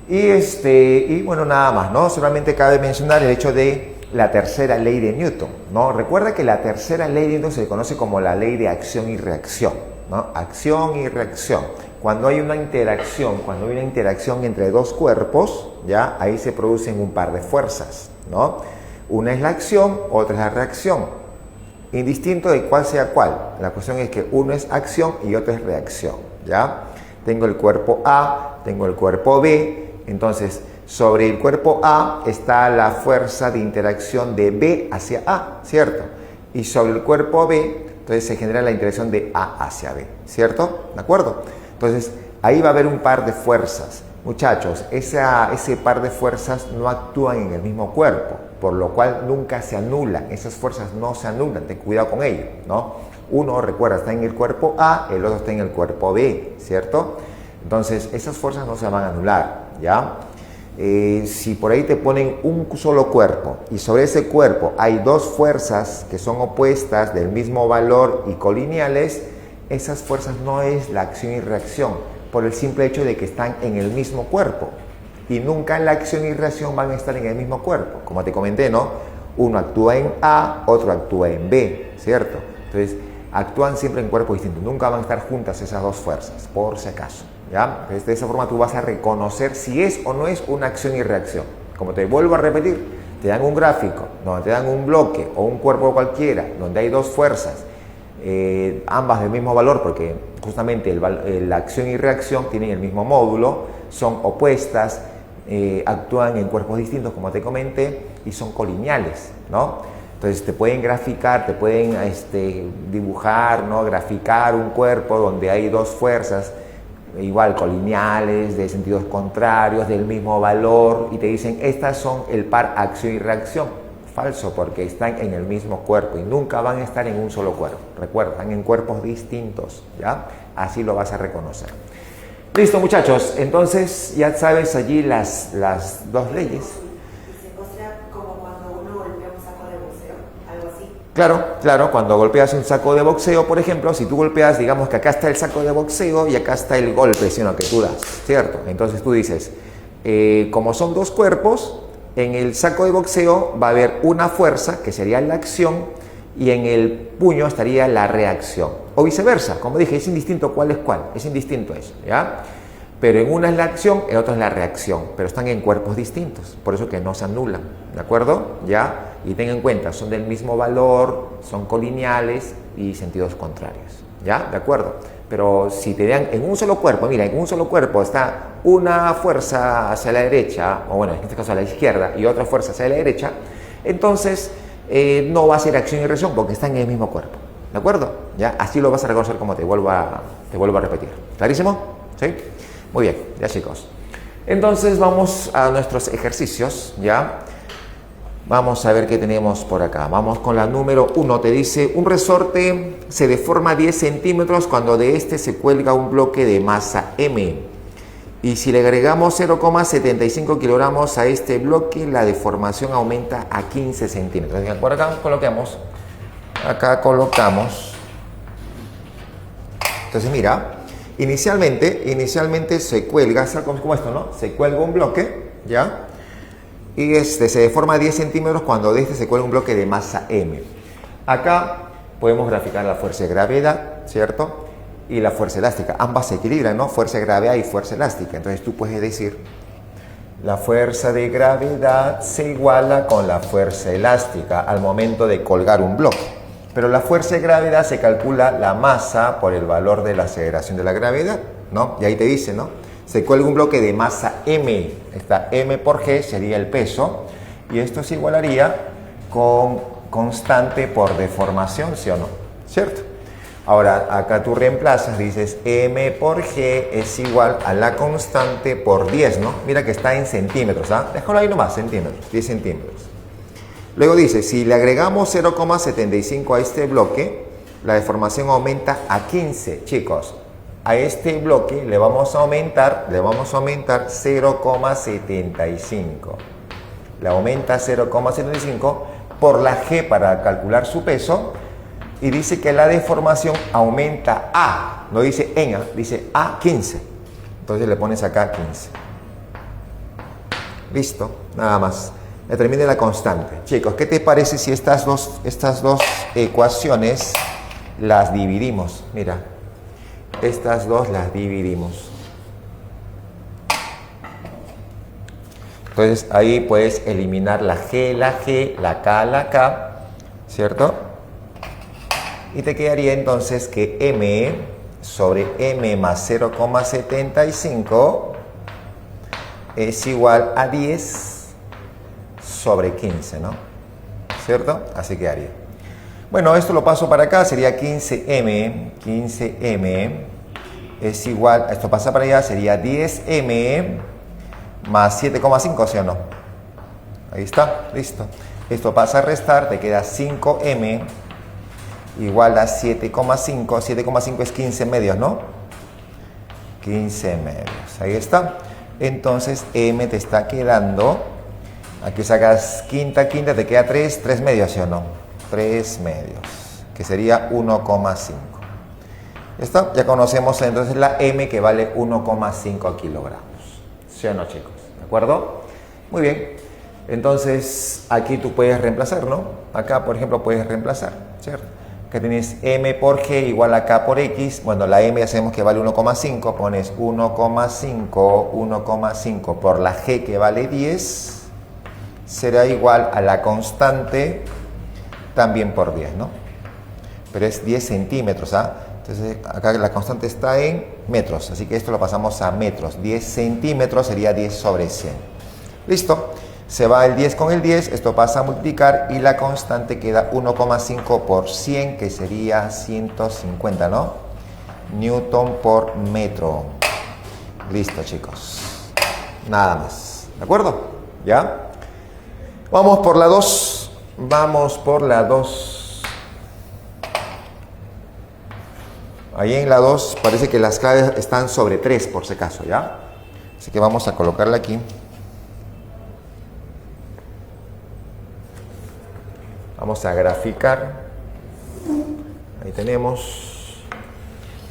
Y bueno, nada más, ¿no? Solamente cabe mencionar el hecho de la tercera ley de Newton, ¿no? Recuerda que la tercera ley de Newton se conoce como la ley de acción y reacción, ¿no? Acción y reacción. Cuando hay una interacción entre dos cuerpos, ¿ya? Ahí se producen un par de fuerzas, ¿no? Una es la acción, otra es la reacción. Indistinto de cuál sea cuál. La cuestión es que uno es acción y otro es reacción, ¿ya? Tengo el cuerpo A, tengo el cuerpo B. Entonces, sobre el cuerpo A está la fuerza de interacción de B hacia A, ¿cierto? Y sobre el cuerpo B, entonces se genera la interacción de A hacia B, ¿cierto? ¿De acuerdo? Entonces, ahí va a haber un par de fuerzas. Muchachos, ese par de fuerzas no actúan en el mismo cuerpo, por lo cual nunca se anulan. Esas fuerzas no se anulan, ten cuidado con ello, ¿no? Uno, recuerda, está en el cuerpo A, el otro está en el cuerpo B, ¿cierto? Entonces, esas fuerzas no se van a anular, ¿ya? Si por ahí te ponen un solo cuerpo y sobre ese cuerpo hay dos fuerzas que son opuestas, del mismo valor y colineales, esas fuerzas no es la acción y reacción, por el simple hecho de que están en el mismo cuerpo. Y nunca la acción y reacción van a estar en el mismo cuerpo. Como te comenté, ¿no? Uno actúa en A, otro actúa en B, ¿cierto? Entonces, actúan siempre en cuerpos distintos. Nunca van a estar juntas esas dos fuerzas, por si acaso, ¿ya? Entonces, de esa forma tú vas a reconocer si es o no es una acción y reacción. Como te vuelvo a repetir, te dan un gráfico, donde te dan un bloque o un cuerpo cualquiera, donde hay dos fuerzas, ambas del mismo valor, porque justamente la acción y reacción tienen el mismo módulo, son opuestas, actúan en cuerpos distintos, como te comenté, y son colineales, ¿no? Entonces te pueden graficar, te pueden dibujar, ¿no? Graficar un cuerpo donde hay dos fuerzas, igual colineales, de sentidos contrarios, del mismo valor, y te dicen, estas son el par acción y reacción. Falso, porque están en el mismo cuerpo y nunca van a estar en un solo cuerpo. Recuerda, están en cuerpos distintos, ¿ya? Así lo vas a reconocer. Listo, muchachos. Entonces, ya sabes allí las dos leyes. O sea, como cuando uno golpea un saco de boxeo, algo así. Claro, cuando golpeas un saco de boxeo, por ejemplo, si tú golpeas, digamos que acá está el saco de boxeo y acá está el golpe, sino que tú das, ¿cierto? Entonces tú dices, como son dos cuerpos, en el saco de boxeo va a haber una fuerza, que sería la acción, y en el puño estaría la reacción. O viceversa, como dije, es indistinto cuál es cuál, es indistinto eso, ¿ya? Pero en una es la acción, en otra es la reacción, pero están en cuerpos distintos, por eso que no se anulan, ¿de acuerdo? ¿Ya? Y ten en cuenta, son del mismo valor, son colineales y sentidos contrarios, ¿ya? ¿De acuerdo? Pero si te dan en un solo cuerpo, mira, en un solo cuerpo está una fuerza hacia la derecha, o bueno, en este caso a la izquierda, y otra fuerza hacia la derecha, entonces no va a ser acción y reacción porque están en el mismo cuerpo, ¿de acuerdo? ¿Ya? Así lo vas a reconocer como te vuelvo a repetir. ¿Clarísimo? ¿Sí? Muy bien, ya chicos. Entonces vamos a nuestros ejercicios, ¿ya? Vamos a ver qué tenemos por acá. Vamos con la número 1. Te dice, un resorte se deforma 10 centímetros cuando de este se cuelga un bloque de masa M. Y si le agregamos 0,75 kilogramos a este bloque, la deformación aumenta a 15 centímetros. Por acá colocamos. Acá colocamos. Entonces mira, inicialmente se cuelga, como esto, ¿no? Se cuelga un bloque, ¿ya? Y se deforma 10 centímetros cuando de este se cuelga un bloque de masa M. Acá podemos graficar la fuerza de gravedad, ¿cierto? Y la fuerza elástica. Ambas se equilibran, ¿no? Fuerza de gravedad y fuerza elástica. Entonces tú puedes decir, la fuerza de gravedad se iguala con la fuerza elástica al momento de colgar un bloque. Pero la fuerza de gravedad se calcula la masa por el valor de la aceleración de la gravedad, ¿no? Y ahí te dice, ¿no? Se cuelga un bloque de masa M, esta M por G sería el peso, y esto se igualaría con constante por deformación, ¿sí o no? ¿Cierto? Ahora, acá tú reemplazas, dices M por G es igual a la constante por 10, ¿no? Mira que está en centímetros, ¿ah? Déjalo ahí nomás, centímetros, 10 centímetros. Luego dice, si le agregamos 0,75 a este bloque, la deformación aumenta a 15, chicos. A este bloque le vamos a aumentar 0,75. Le aumenta 0,75 por la G para calcular su peso y dice que la deformación aumenta a, no dice en A, dice a 15. Entonces le pones acá 15. Listo, nada más. Determine la constante. Chicos, ¿qué te parece si estas dos ecuaciones las dividimos? Mira. Estas dos las dividimos. Entonces ahí puedes eliminar la G, la K, ¿cierto? Y te quedaría entonces que M sobre M más 0,75 es igual a 10 sobre 15, ¿no? ¿Cierto? Así quedaría. Bueno, esto lo paso para acá, sería 15M es igual, esto pasa para allá, sería 10M más 7,5, ¿sí o no? Ahí está, listo. Esto pasa a restar, te queda 5m igual a 7,5. 7,5 es 15 medios, ¿no? 15 medios, ahí está. Entonces m te está quedando, aquí sacas quinta, te queda 3 medios, ¿sí o no? 3 medios, que sería 1,5. ¿Listo? Ya conocemos entonces la m, que vale 1,5 kilogramos. ¿Sí o no, chicos? ¿De acuerdo? Muy bien. Entonces, aquí tú puedes reemplazar, ¿no? Acá, por ejemplo, puedes reemplazar, ¿cierto? Acá tienes m por g igual a k por x. Bueno, la m ya sabemos que vale 1,5. Pones 1,5 por la g, que vale 10. Será igual a la constante también por 10, ¿no? Pero es 10 centímetros, ¿ah? Entonces, acá la constante está en metros, así que esto lo pasamos a metros. 10 centímetros sería 10 sobre 100. Listo. Se va el 10 con el 10, esto pasa a multiplicar y la constante queda 1,5 por 100, que sería 150, ¿no? Newton por metro. Listo, chicos. Nada más. ¿De acuerdo? ¿Ya? Vamos por la 2. Vamos por la 2. Ahí en la 2 parece que las claves están sobre 3, por si acaso, ¿ya? Así que vamos a colocarla aquí. Vamos a graficar. Ahí tenemos.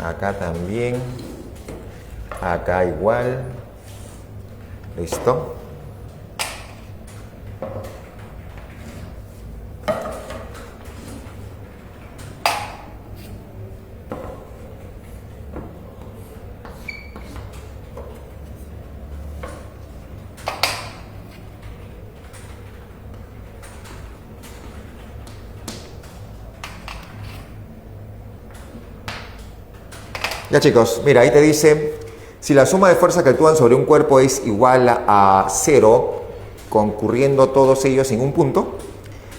Acá también. Acá igual. Listo. Ya, chicos, mira, ahí te dice, si la suma de fuerzas que actúan sobre un cuerpo es igual a 0, concurriendo todos ellos en un punto,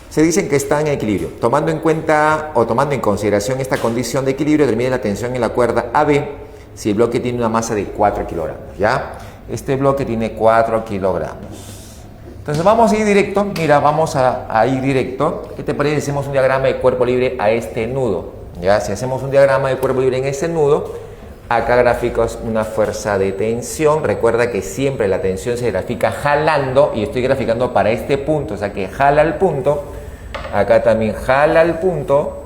se dicen que están en equilibrio. Tomando en cuenta o tomando en consideración esta condición de equilibrio, determina la tensión en la cuerda AB si el bloque tiene una masa de 4 kilogramos, ¿ya? Este bloque tiene 4 kilogramos. Entonces vamos a ir directo, mira, vamos a ir directo. ¿Qué te parece si hacemos un diagrama de cuerpo libre a este nudo? ¿Ya? Si hacemos un diagrama de cuerpo libre en ese nudo, acá graficamos una fuerza de tensión. Recuerda que siempre la tensión se grafica jalando, y estoy graficando para este punto, o sea que jala al punto. Acá también jala al punto,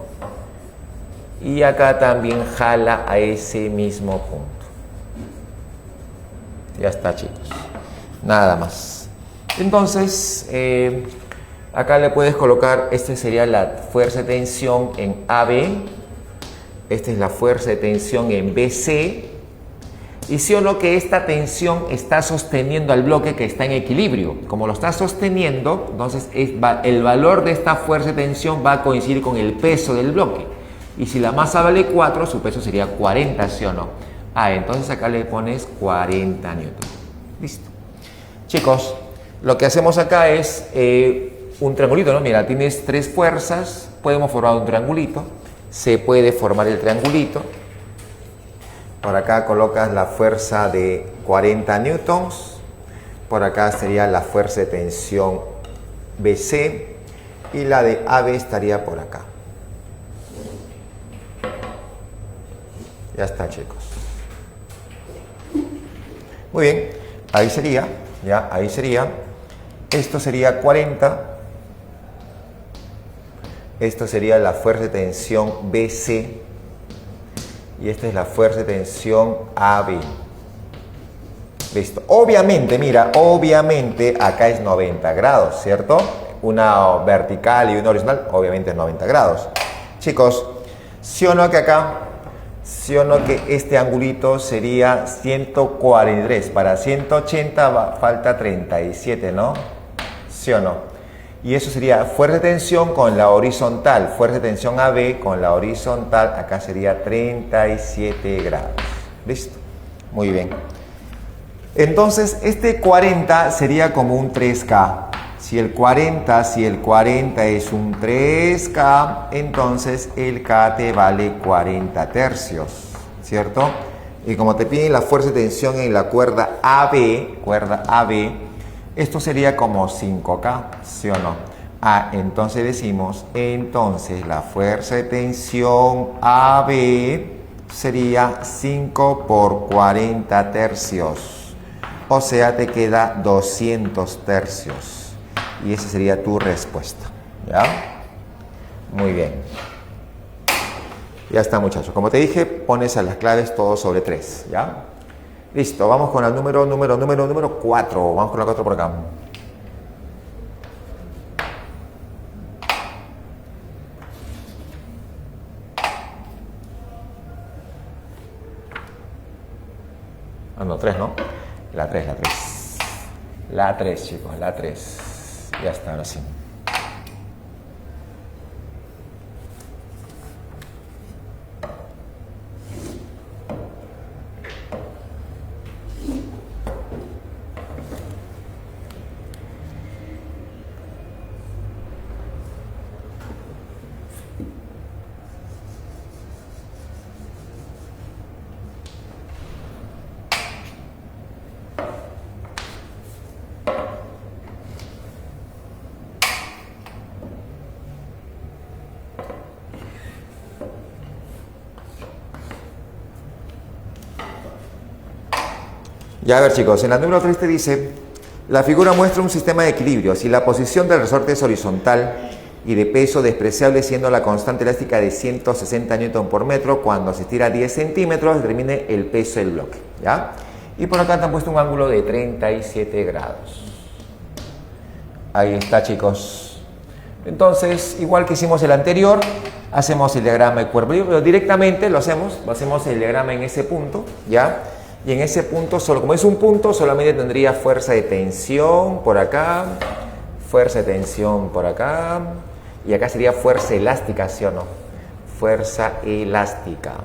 y acá también jala a ese mismo punto. Ya está, chicos. Nada más. Entonces, acá le puedes colocar, esta sería la fuerza de tensión en AB. Esta es la fuerza de tensión en BC. Y sí o no que esta tensión está sosteniendo al bloque que está en equilibrio. Como lo está sosteniendo, entonces el valor de esta fuerza de tensión va a coincidir con el peso del bloque. Y si la masa vale 4, su peso sería 40, ¿sí o no? Entonces acá le pones 40 newton. Listo. Chicos, lo que hacemos acá es un triangulito, ¿no? Mira, tienes 3 fuerzas, podemos formar un triangulito. Se puede formar el triangulito. Por acá colocas la fuerza de 40 newtons. Por acá sería la fuerza de tensión BC. Y la de AB estaría por acá. Ya está, chicos. Muy bien. Ahí sería. Ya, ahí sería. Esto sería 40. Esto sería la fuerza de tensión BC y esta es la fuerza de tensión AB. Listo. Obviamente, mira, obviamente acá es 90 grados, ¿cierto? Una vertical y una horizontal, obviamente es 90 grados. Chicos, ¿sí o no que acá, sí o no que este angulito sería 143? Para 180 falta 37, ¿no? ¿Sí o no? Y eso sería fuerza de tensión con la horizontal, fuerza de tensión AB con la horizontal, acá sería 37 grados. ¿Listo? Muy bien. Entonces, este 40 sería como un 3K. Si el 40 es un 3K, entonces el K te vale 40 tercios, ¿cierto? Y como te piden la fuerza de tensión en la cuerda AB, esto sería como 5K, ¿sí o no? Entonces decimos, entonces la fuerza de tensión AB sería 5 por 40 tercios. O sea, te queda 200 tercios. Y esa sería tu respuesta, ¿ya? Muy bien. Ya está, muchachos. Como te dije, pones a las claves todo sobre 3, ¿ya? Listo, vamos con el número 4. Vamos con la 4 por acá. No, 3, ¿no? La 3. La 3, chicos, la 3. Ya está, ahora sí. Ya, a ver, chicos, en la número 3 te dice, la figura muestra un sistema de equilibrio. Si la posición del resorte es horizontal y de peso despreciable, siendo la constante elástica de 160 Newton por metro, cuando se estira 10 centímetros, determine el peso del bloque, ¿ya? Y por acá te han puesto un ángulo de 37 grados. Ahí está, chicos. Entonces, igual que hicimos el anterior, hacemos el diagrama de cuerpo libre, pero directamente lo hacemos el diagrama en ese punto, ¿ya? Y en ese punto, solo como es un punto, solamente tendría fuerza de tensión por acá, fuerza de tensión por acá, y acá sería fuerza elástica, ¿sí o no? Fuerza elástica.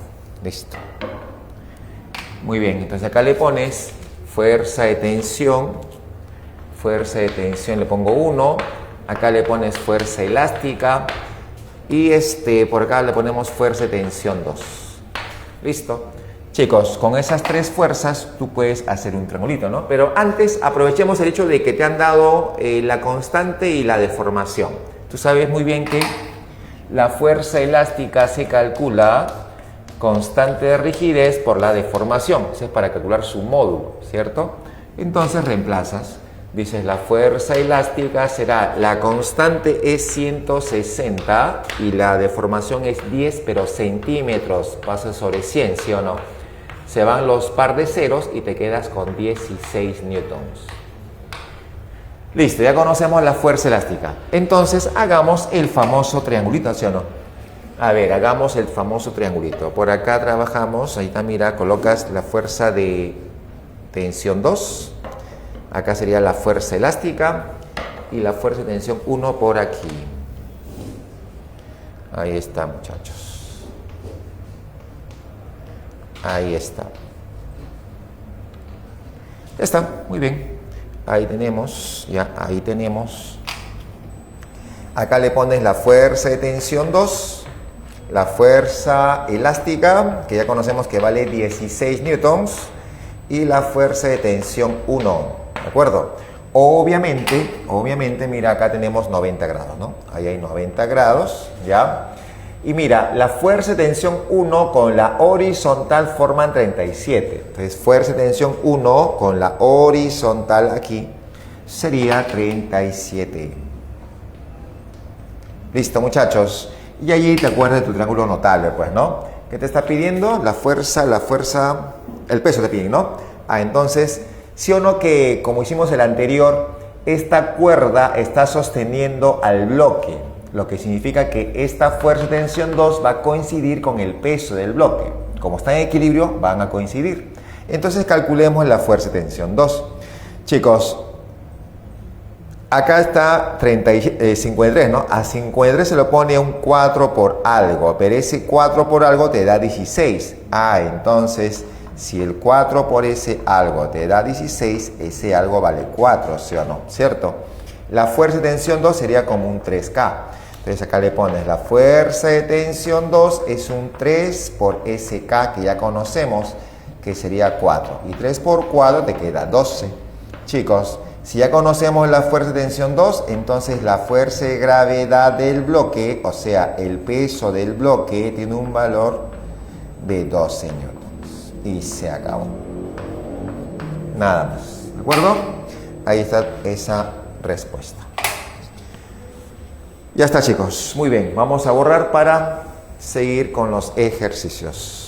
Listo. Muy bien, entonces acá le pones fuerza de tensión le pongo 1, acá le pones fuerza elástica, y por acá le ponemos fuerza de tensión 2. Listo. Chicos, con esas 3 fuerzas tú puedes hacer un triangulito, ¿no? Pero antes aprovechemos el hecho de que te han dado la constante y la deformación. Tú sabes muy bien que la fuerza elástica se calcula constante de rigidez por la deformación. Eso es para calcular su módulo, ¿cierto? Entonces reemplazas. Dices, la fuerza elástica será, la constante es 160 y la deformación es 10, pero centímetros, pasa sobre 100, ¿sí o no? Se van los par de ceros y te quedas con 16 newtons. Listo, ya conocemos la fuerza elástica. Entonces, hagamos el famoso triangulito, ¿sí o no? A ver, hagamos el famoso triangulito. Por acá trabajamos, ahí está, mira, colocas la fuerza de tensión 2. Acá sería la fuerza elástica y la fuerza de tensión 1 por aquí. Ahí está, muchachos. Ahí está. Ya está, muy bien. Ahí tenemos, ya, ahí tenemos. Acá le pones la fuerza de tensión 2, la fuerza elástica, que ya conocemos que vale 16 newtons, y la fuerza de tensión 1. ¿De acuerdo? Obviamente, mira, acá tenemos 90 grados, ¿no? Ahí hay 90 grados, ¿ya? Y mira, la fuerza de tensión 1 con la horizontal forman 37. Entonces, fuerza de tensión 1 con la horizontal aquí sería 37. Listo, muchachos. Y allí te acuerdas de tu triángulo notable, pues, ¿no? ¿Qué te está pidiendo? La fuerza, el peso te piden, ¿no? Entonces, sí o no que, como hicimos el anterior, esta cuerda está sosteniendo al bloque, lo que significa que esta fuerza de tensión 2 va a coincidir con el peso del bloque. Como está en equilibrio, van a coincidir. Entonces, calculemos la fuerza de tensión 2. Chicos, acá está 53, ¿no? A 53 se lo pone un 4 por algo, pero ese 4 por algo te da 16. Entonces, si el 4 por ese algo te da 16, ese algo vale 4, ¿sí o no? ¿Cierto? La fuerza de tensión 2 sería como un 3K. Entonces acá le pones la fuerza de tensión 2 es un 3 por SK que ya conocemos, que sería 4. Y 3 por 4 te queda 12. Chicos, si ya conocemos la fuerza de tensión 2, entonces la fuerza de gravedad del bloque, o sea, el peso del bloque, tiene un valor de 12 newtons. Y se acabó. Nada más. ¿De acuerdo? Ahí está esa respuesta. Ya está, chicos. Muy bien. Vamos a borrar para seguir con los ejercicios.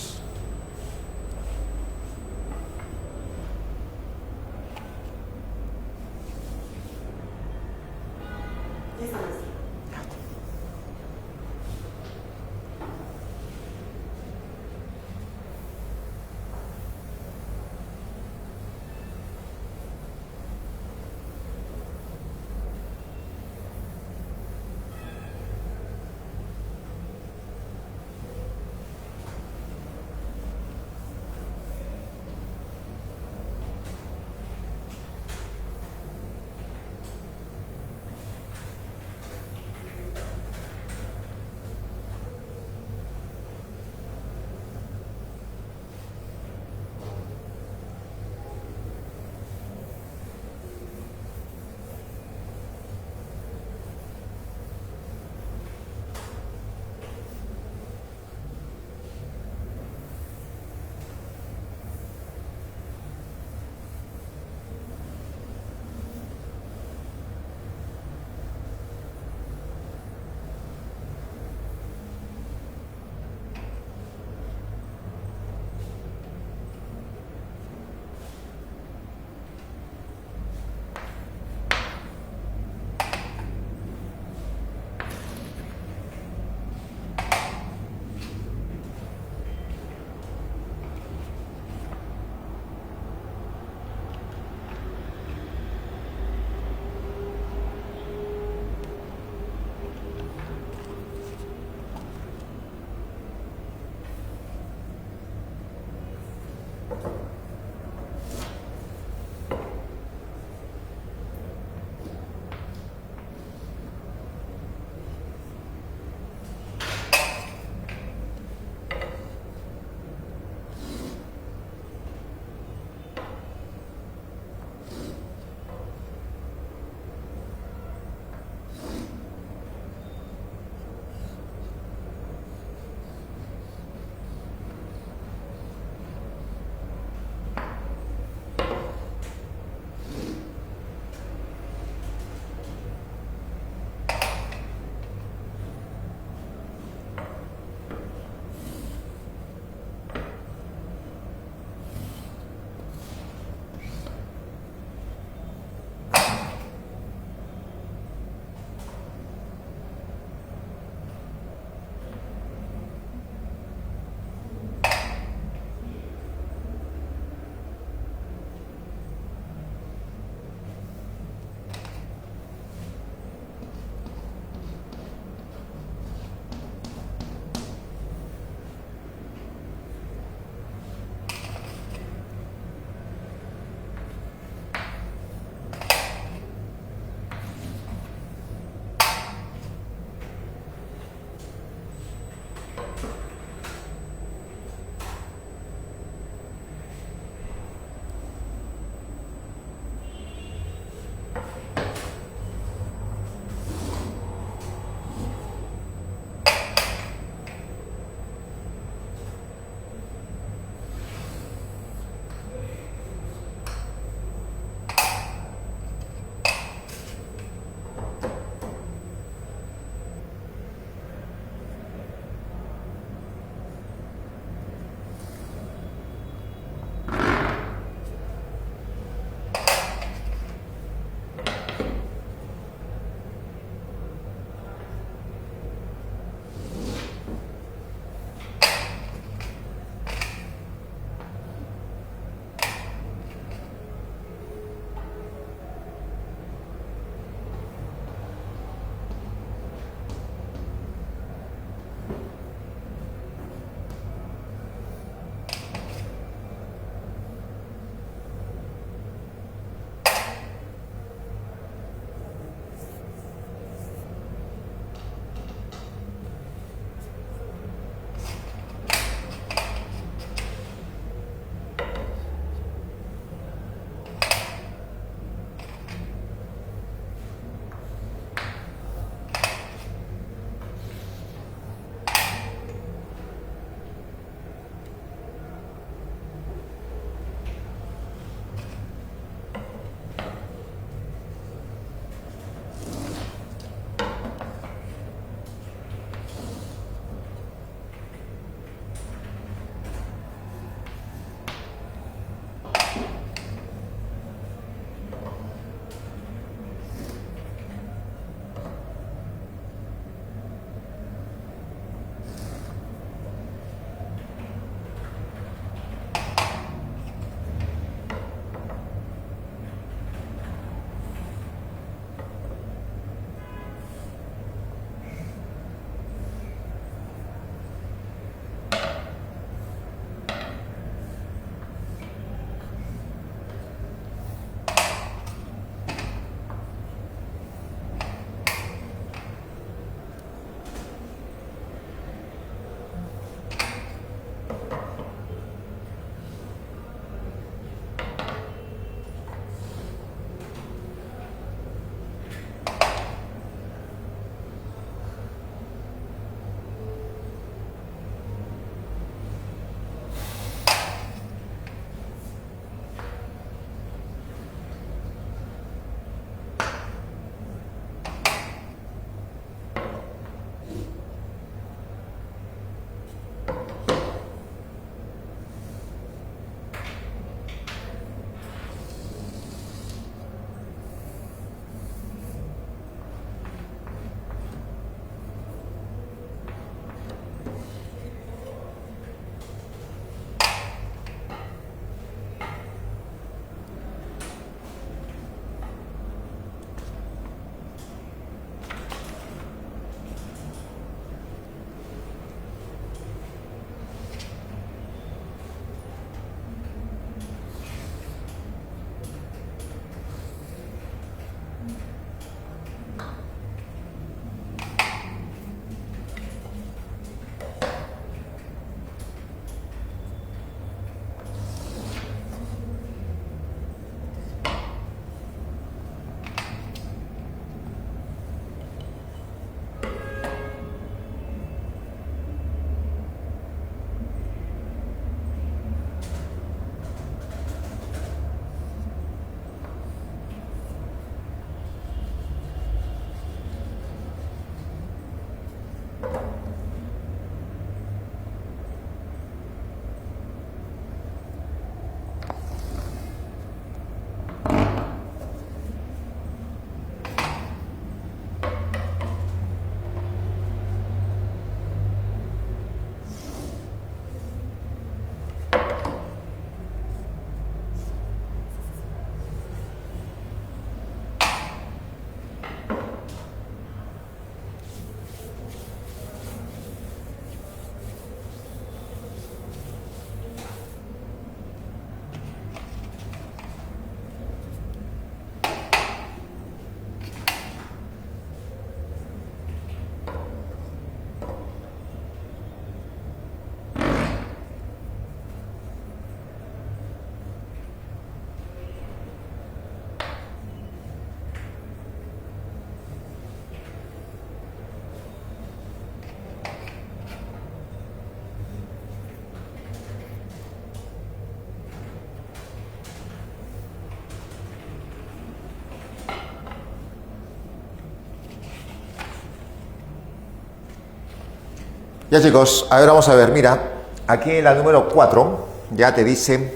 Ya chicos, ahora vamos a ver, mira, aquí en la número 4 ya te dice,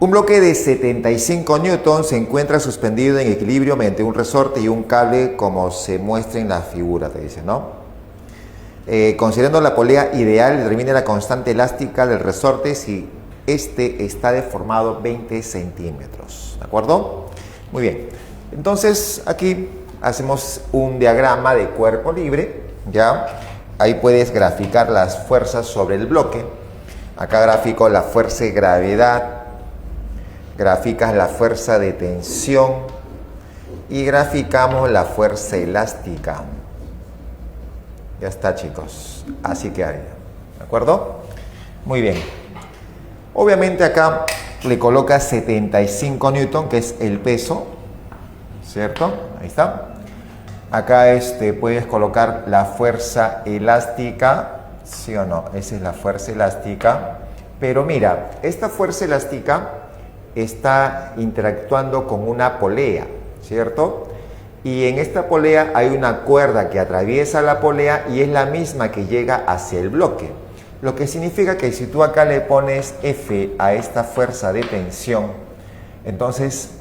un bloque de 75 newtons se encuentra suspendido en equilibrio mediante un resorte y un cable como se muestra en la figura, te dice, ¿no? Considerando la polea ideal, determine la constante elástica del resorte si este está deformado 20 centímetros, ¿de acuerdo? Muy bien, entonces aquí hacemos un diagrama de cuerpo libre, ¿ya? Ahí puedes graficar las fuerzas sobre el bloque. Acá grafico la fuerza de gravedad, graficas la fuerza de tensión y graficamos la fuerza elástica. Ya está, chicos, así quedaría, ¿de acuerdo? Muy bien. Obviamente acá le colocas 75 newton, que es el peso, ¿cierto? Ahí está. Acá puedes colocar la fuerza elástica, ¿sí o no? Esa es la fuerza elástica. Pero mira, esta fuerza elástica está interactuando con una polea, ¿cierto? Y en esta polea hay una cuerda que atraviesa la polea y es la misma que llega hacia el bloque. Lo que significa que si tú acá le pones F a esta fuerza de tensión, entonces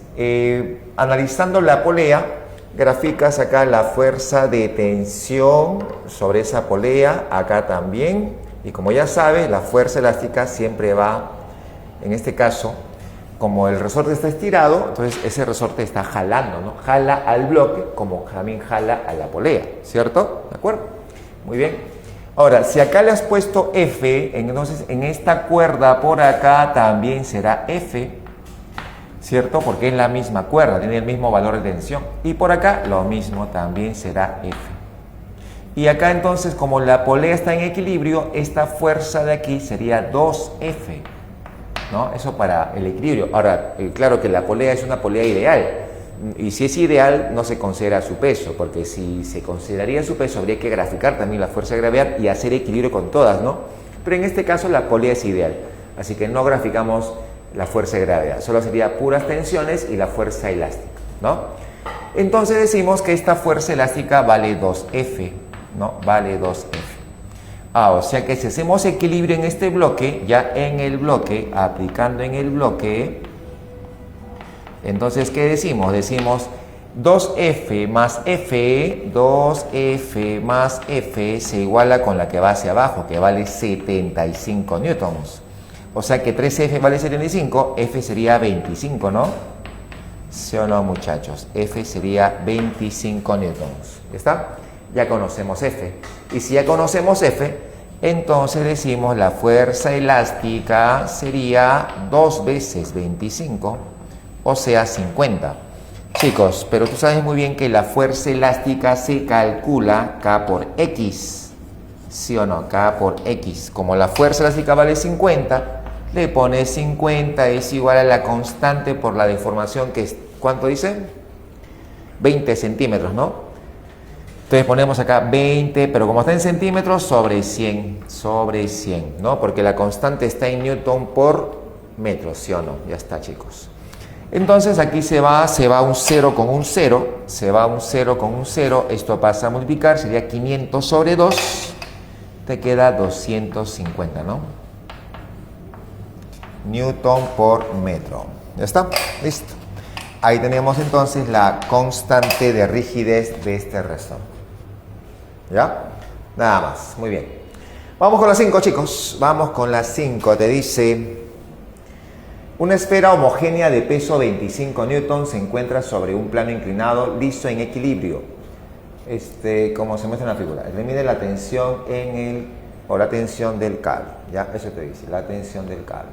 analizando la polea, graficas acá la fuerza de tensión sobre esa polea, acá también, y como ya sabes, la fuerza elástica siempre va, en este caso, como el resorte está estirado, entonces ese resorte está jalando, ¿no? Jala al bloque como también jala a la polea, ¿cierto? ¿De acuerdo? Muy bien. Ahora, si acá le has puesto F, entonces en esta cuerda por acá también será F, ¿cierto? Porque es la misma cuerda, tiene el mismo valor de tensión. Y por acá lo mismo también será F. Y acá entonces, como la polea está en equilibrio, esta fuerza de aquí sería 2F, ¿no? Eso para el equilibrio. Ahora, claro que la polea es una polea ideal. Y si es ideal, no se considera su peso, porque si se consideraría su peso, habría que graficar también la fuerza de gravedad y hacer equilibrio con todas, ¿no? Pero en este caso la polea es ideal, así que no graficamos la fuerza de gravedad, solo sería puras tensiones y la fuerza elástica, ¿no? Entonces decimos que esta fuerza elástica vale 2F, ¿no? Vale 2F. O sea que si hacemos equilibrio en este bloque, ya en el bloque, aplicando en el bloque, entonces, ¿qué decimos? Decimos 2F más F, 2F más F se iguala con la que va hacia abajo, que vale 75 newtons. O sea que 3F vale 75, F sería 25, ¿no? ¿Sí o no, muchachos? F sería 25 newtons. ¿Ya está? Ya conocemos F. Y si ya conocemos F, entonces decimos la fuerza elástica sería 2 veces 25, o sea 50. Chicos, pero tú sabes muy bien que la fuerza elástica se calcula K por X. ¿Sí o no? K por X. Como la fuerza elástica vale 50, le pones 50 es igual a la constante por la deformación que es, ¿cuánto dice? 20 centímetros, ¿no? Entonces ponemos acá 20, pero como está en centímetros, sobre 100, ¿no? Porque la constante está en newton por metro, ¿sí o no? Ya está, chicos. Entonces aquí se va un 0 con un 0, se va un 0 con un 0, esto pasa a multiplicar, sería 500 sobre 2, te queda 250, ¿no? Newton por metro. ¿Ya está? Listo. Ahí tenemos entonces la constante de rigidez de este resorte. ¿Ya? Nada más. Muy bien. Vamos con la 5, chicos. Vamos con la 5. Te dice: una esfera homogénea de peso 25 newtons se encuentra sobre un plano inclinado liso en equilibrio. Como se muestra en la figura. Mide la tensión o la tensión del cable. ¿Ya? Eso te dice, la tensión del cable.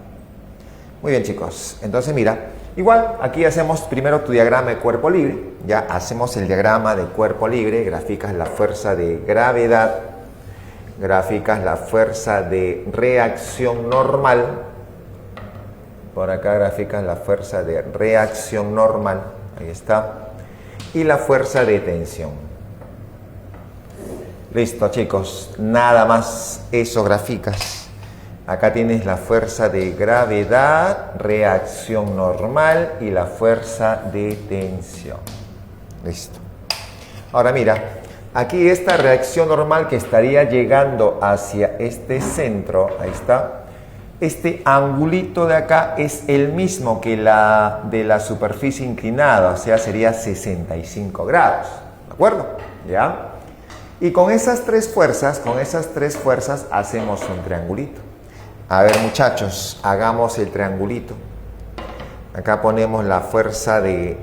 Muy bien, chicos. Entonces, mira, igual aquí hacemos primero tu diagrama de cuerpo libre. Ya hacemos el diagrama de cuerpo libre, graficas la fuerza de gravedad, graficas la fuerza de reacción normal. Por acá graficas la fuerza de reacción normal, ahí está, y la fuerza de tensión. Listo, chicos, nada más eso graficas. Acá tienes la fuerza de gravedad, reacción normal y la fuerza de tensión. Listo. Ahora mira, Aquí esta reacción normal que estaría llegando hacia este centro, ahí está, este angulito de acá es el mismo que la de la superficie inclinada, o sea, sería 65 grados, ¿de acuerdo? ¿Ya? Y con esas tres fuerzas hacemos un triangulito. A ver, muchachos, hagamos el triangulito. Acá ponemos la fuerza de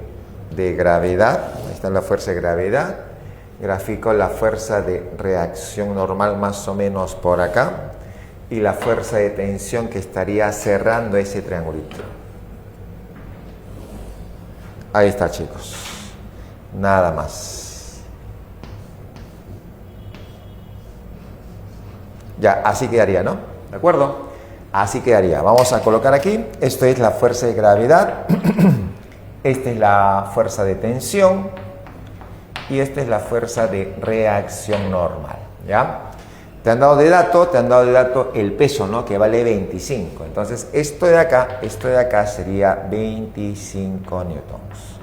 gravedad, ahí está la fuerza de gravedad. Grafico la fuerza de reacción normal más o menos por acá. Y la fuerza de tensión que estaría cerrando ese triangulito. Ahí está, chicos. Nada más. Ya, así quedaría, ¿no? ¿De acuerdo? Así quedaría. Vamos a colocar aquí. Esto es la fuerza de gravedad. Esta es la fuerza de tensión. Y esta es la fuerza de reacción normal. ¿Ya? Te han dado de dato el peso, ¿no? Que vale 25. Entonces, esto de acá sería 25 newtons.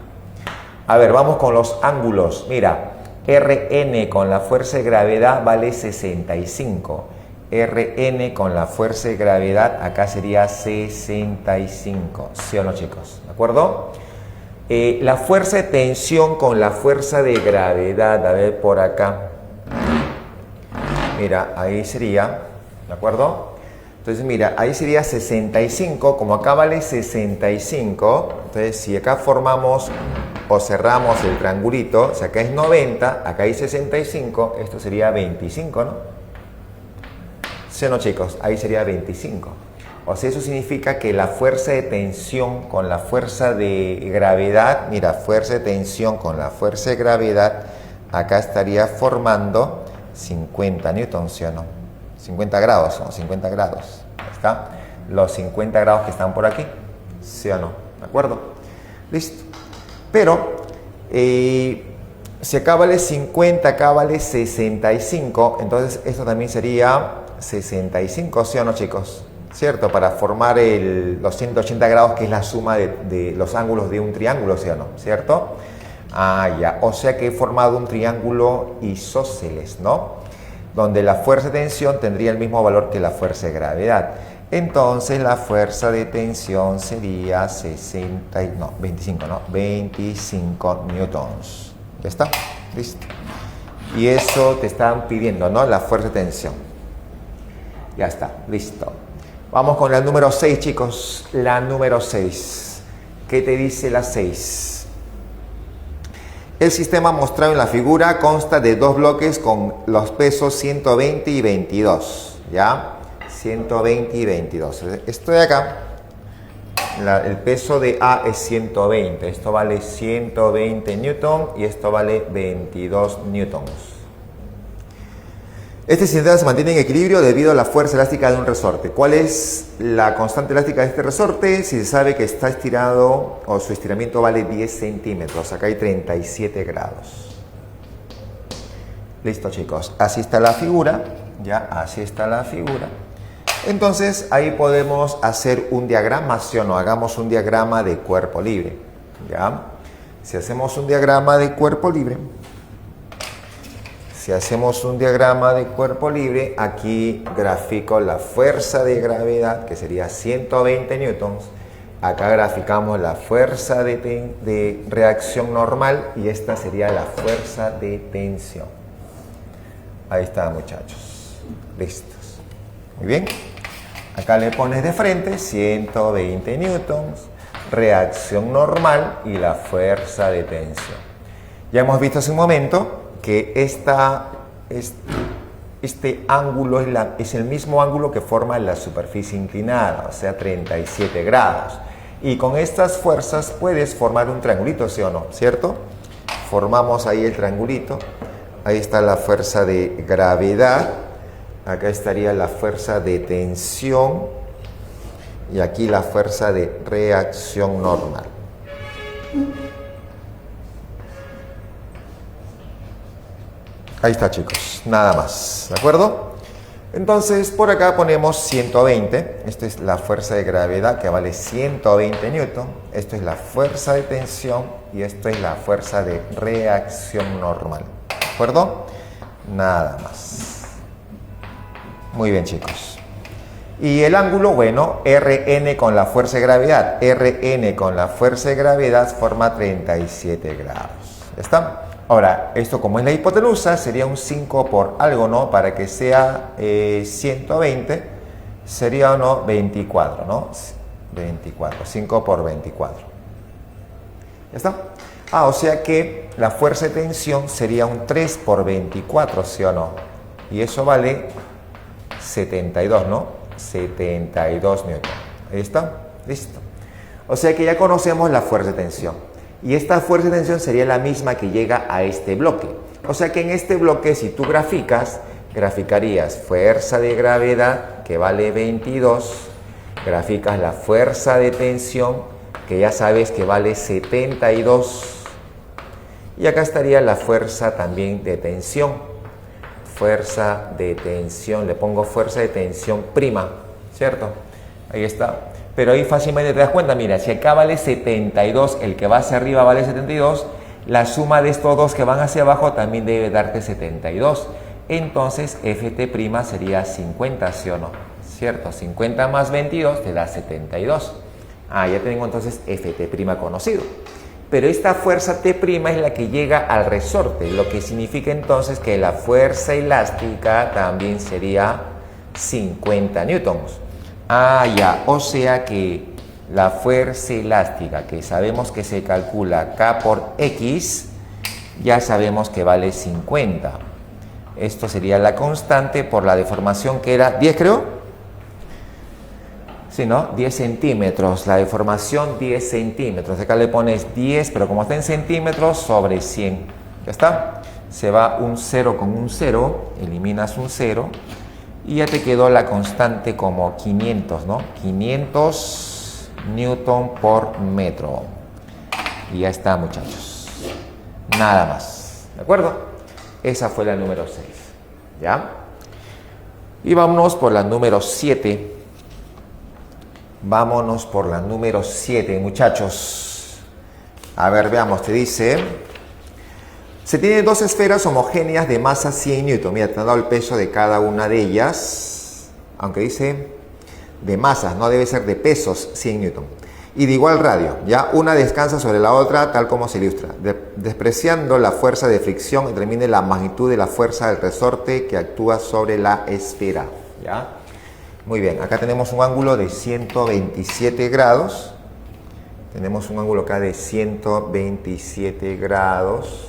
A ver, vamos con los ángulos. Mira, Rn con la fuerza de gravedad vale 65. Rn con la fuerza de gravedad acá sería 65. ¿Sí o no, chicos? ¿De acuerdo? La fuerza de tensión con la fuerza de gravedad, a ver por acá. Mira, ahí sería, ¿de acuerdo? Entonces, mira, ahí sería 65, como acá vale 65, entonces si acá formamos o cerramos el triangulito, o sea, acá es 90, acá hay 65, esto sería 25, ¿no? ¿Sí o no, chicos? Ahí sería 25. O sea, eso significa que la fuerza de tensión con la fuerza de gravedad, mira, fuerza de tensión con la fuerza de gravedad, acá estaría formando 50 newtons, ¿sí o no? 50 grados, ¿no? 50 grados. Ahí está. Los 50 grados que están por aquí, ¿sí o no? ¿De acuerdo? Listo. Pero, si acá vale 50, acá vale 65, entonces esto también sería 65, ¿sí o no, chicos? ¿Cierto? Para formar los 180 grados, que es la suma de los ángulos de un triángulo, ¿sí o no? ¿Cierto? Ah, ya. O sea que he formado un triángulo isósceles, ¿no? Donde la fuerza de tensión tendría el mismo valor que la fuerza de gravedad. Entonces la fuerza de tensión sería 25 newtons. ¿Ya está? Listo. Y eso te están pidiendo, ¿no? La fuerza de tensión. Ya está, listo. Vamos con la número 6, chicos. La número 6. ¿Qué te dice la 6? El sistema mostrado en la figura consta de dos bloques con los pesos 120 y 22. ¿Ya? 120 y 22. Esto de acá, el peso de A es 120. Esto vale 120 newton y esto vale 22 newtons. Este sistema se mantiene en equilibrio debido a la fuerza elástica de un resorte. ¿Cuál es la constante elástica de este resorte? Si se sabe que está estirado o su estiramiento vale 10 centímetros. Acá hay 37 grados. Listo, chicos. Así está la figura. Ya, así está la figura. Entonces, ahí podemos hacer un diagrama, ¿sí o no? Hagamos un diagrama de cuerpo libre. ¿Ya? Si hacemos un diagrama de cuerpo libre... Si hacemos un diagrama de cuerpo libre, aquí grafico la fuerza de gravedad, que sería 120 newtons. Acá graficamos la fuerza de reacción normal y esta sería la fuerza de tensión. Ahí está, muchachos. Listos. Muy bien. Acá le pones de frente 120 newtons, reacción normal y la fuerza de tensión. Ya hemos visto hace un momento que este ángulo es el mismo ángulo que forma la superficie inclinada, o sea, 37 grados. Y con estas fuerzas puedes formar un triangulito, ¿sí o no? ¿Cierto? Formamos ahí el triangulito. Ahí está la fuerza de gravedad. Acá estaría la fuerza de tensión. Y aquí la fuerza de reacción normal. Ahí está, chicos, nada más, ¿de acuerdo? Entonces, por acá ponemos 120, esta es la fuerza de gravedad que vale 120 newton, esto es la fuerza de tensión y esto es la fuerza de reacción normal, ¿de acuerdo? Nada más. Muy bien, chicos. Y el ángulo, bueno, Rn con la fuerza de gravedad. Rn con la fuerza de gravedad forma 37 grados. ¿Ya está? Ahora, esto como es la hipotenusa, sería un 5 por algo, ¿no? Para que sea 120, sería, ¿o no? 24, ¿no? 24, 5 por 24. ¿Ya está? O sea que la fuerza de tensión sería un 3 por 24, ¿sí o no? Y eso vale 72, ¿no? 72 newton. Ahí está, listo. O sea que ya conocemos la fuerza de tensión. Y esta fuerza de tensión sería la misma que llega a este bloque. O sea que en este bloque, si tú graficarías fuerza de gravedad, que vale 22, graficas la fuerza de tensión, que ya sabes que vale 72, y acá estaría la fuerza también de tensión. Fuerza de tensión, le pongo fuerza de tensión prima, ¿cierto? Ahí está. Pero ahí fácilmente te das cuenta, mira, si acá vale 72, el que va hacia arriba vale 72, la suma de estos dos que van hacia abajo también debe darte 72. Entonces, Ft' sería 50, ¿sí o no? ¿Cierto? 50 más 22 te da 72. Ya tengo entonces Ft' conocido. Pero esta fuerza T' es la que llega al resorte, lo que significa entonces que la fuerza elástica también sería 50 newtons. Ya, o sea que la fuerza elástica, que sabemos que se calcula K por X, ya sabemos que vale 50. Esto sería la constante por la deformación que era 10, creo. Sí, ¿no? 10 centímetros, la deformación 10 centímetros. Acá le pones 10, pero como está en centímetros, sobre 100. ¿Ya está? Se va un 0 con un 0, eliminas un 0 y ya te quedó la constante como 500, ¿no? 500 newton por metro. Y ya está, muchachos. Nada más. ¿De acuerdo? Esa fue la número 6. ¿Ya? Y vámonos por la número 7. Vámonos por la número 7, muchachos. A ver, veamos, te dice: se tienen dos esferas homogéneas de masa 100 newton. Mira, te han dado el peso de cada una de ellas. Aunque dice de masas, no debe ser de pesos 100 newton. Y de igual radio, ¿ya? Una descansa sobre la otra, tal como se ilustra. Despreciando la fuerza de fricción, determine la magnitud de la fuerza del resorte que actúa sobre la esfera, ¿ya? Muy bien, acá tenemos un ángulo de 127 grados. Tenemos un ángulo acá de 127 grados.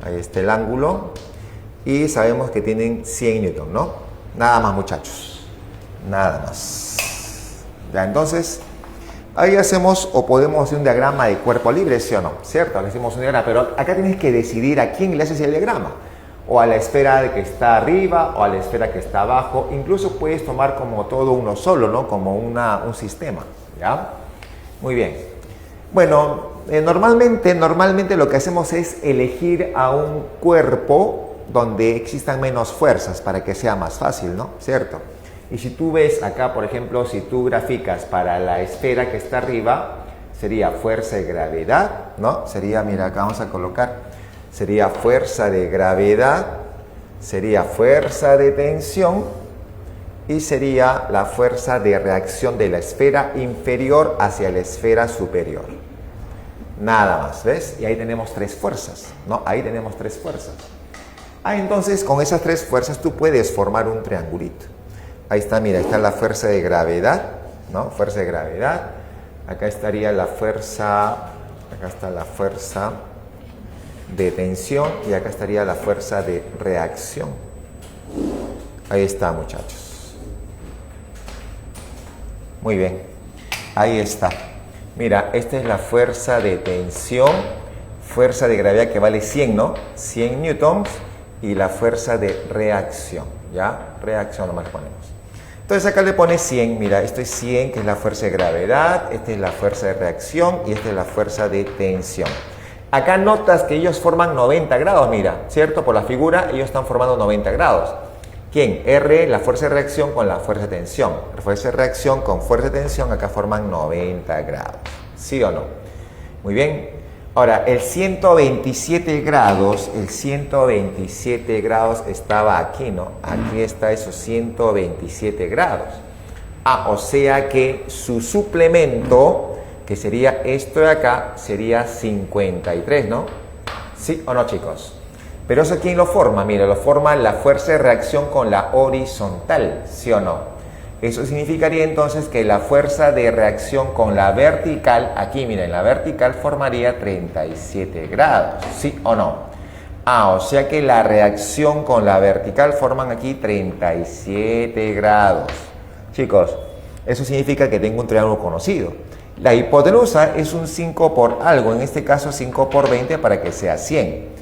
Ahí está el ángulo. Y sabemos que tienen 100 newton, ¿no? Nada más, muchachos. Nada más. Ya, entonces, ahí hacemos o podemos hacer un diagrama de cuerpo libre, ¿sí o no? ¿Cierto? Aquí hacemos un diagrama, pero acá tienes que decidir a quién le haces el diagrama. O a la esfera que está arriba o a la esfera que está abajo. Incluso puedes tomar como todo uno solo, ¿no? Como un sistema, ¿ya? Muy bien. Bueno, normalmente lo que hacemos es elegir a un cuerpo donde existan menos fuerzas para que sea más fácil, ¿no? ¿Cierto? Y si tú ves acá, por ejemplo, si tú graficas para la esfera que está arriba, sería fuerza de gravedad, ¿no? Sería, mira, acá vamos a colocar, sería fuerza de gravedad, sería fuerza de tensión y sería la fuerza de reacción de la esfera inferior hacia la esfera superior. Nada más, ¿ves? Y ahí tenemos tres fuerzas, ¿no? Ahí tenemos tres fuerzas. Entonces, con esas tres fuerzas tú puedes formar un triangulito. Ahí está, mira, ahí está la fuerza de gravedad, ¿no? Fuerza de gravedad. Acá estaría la fuerza, acá está la fuerza de tensión y acá estaría la fuerza de reacción. Ahí está, muchachos. Muy bien. Ahí está. Mira, esta es la fuerza de tensión, fuerza de gravedad que vale 100, ¿no? 100 newtons y la fuerza de reacción, ¿ya? Reacción nomás le ponemos. Entonces acá le pones 100, mira, esto es 100 que es la fuerza de gravedad, esta es la fuerza de reacción y esta es la fuerza de tensión. Acá notas que ellos forman 90 grados, mira, ¿cierto? Por la figura ellos están formando 90 grados. ¿Quién? R, la fuerza de reacción con la fuerza de tensión. La fuerza de reacción con fuerza de tensión acá forman 90 grados. ¿Sí o no? Muy bien. Ahora, el 127 grados estaba aquí, ¿no? Aquí está esos 127 grados. Ah, o sea que su suplemento, que sería esto de acá, sería 53, ¿no? ¿Sí o no, chicos? Pero eso, ¿quién lo forma? Mira, lo forma la fuerza de reacción con la horizontal, ¿sí o no? Eso significaría entonces que la fuerza de reacción con la vertical, aquí miren, la vertical formaría 37 grados, ¿sí o no? Ah, o sea que la reacción con la vertical forman aquí 37 grados. Chicos, eso significa que tengo un triángulo conocido. La hipotenusa es un 5 por algo, en este caso 5 por 20 para que sea 100.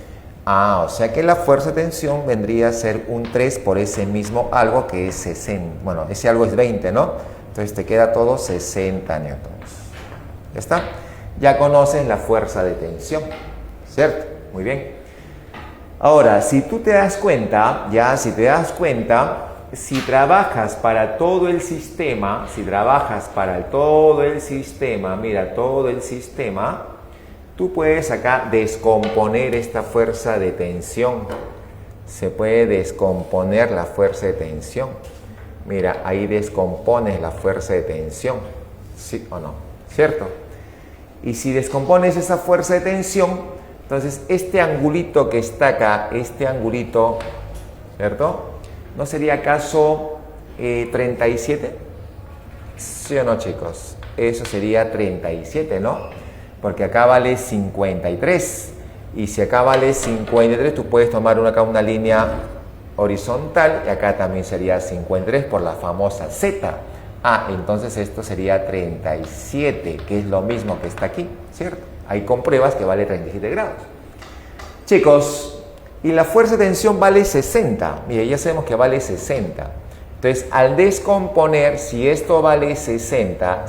Ah, o sea que la fuerza de tensión vendría a ser un 3 por ese mismo algo que es 60. Bueno, ese algo es 20, ¿no? Entonces te queda todo 60 newtons. ¿Ya está? Ya conoces la fuerza de tensión, ¿cierto? Muy bien. Ahora, si tú te das cuenta, si trabajas para todo el sistema, mira, todo el sistema, tú puedes acá descomponer esta fuerza de tensión. Se puede descomponer la fuerza de tensión. Mira, ahí descompones la fuerza de tensión. ¿Sí o no? ¿Cierto? Y si descompones esa fuerza de tensión, entonces este angulito que está acá, este angulito, ¿cierto? ¿No sería acaso 37? ¿Sí o no, chicos? Eso sería 37, ¿no? Porque acá vale 53. Y si acá vale 53, tú puedes tomar acá una línea horizontal y acá también sería 53 por la famosa Z. Ah, entonces esto sería 37, que es lo mismo que está aquí, ¿cierto? Ahí compruebas que vale 37 grados. Chicos, y la fuerza de tensión vale 60. Mire, ya sabemos que vale 60. Entonces, al descomponer, si esto vale 60,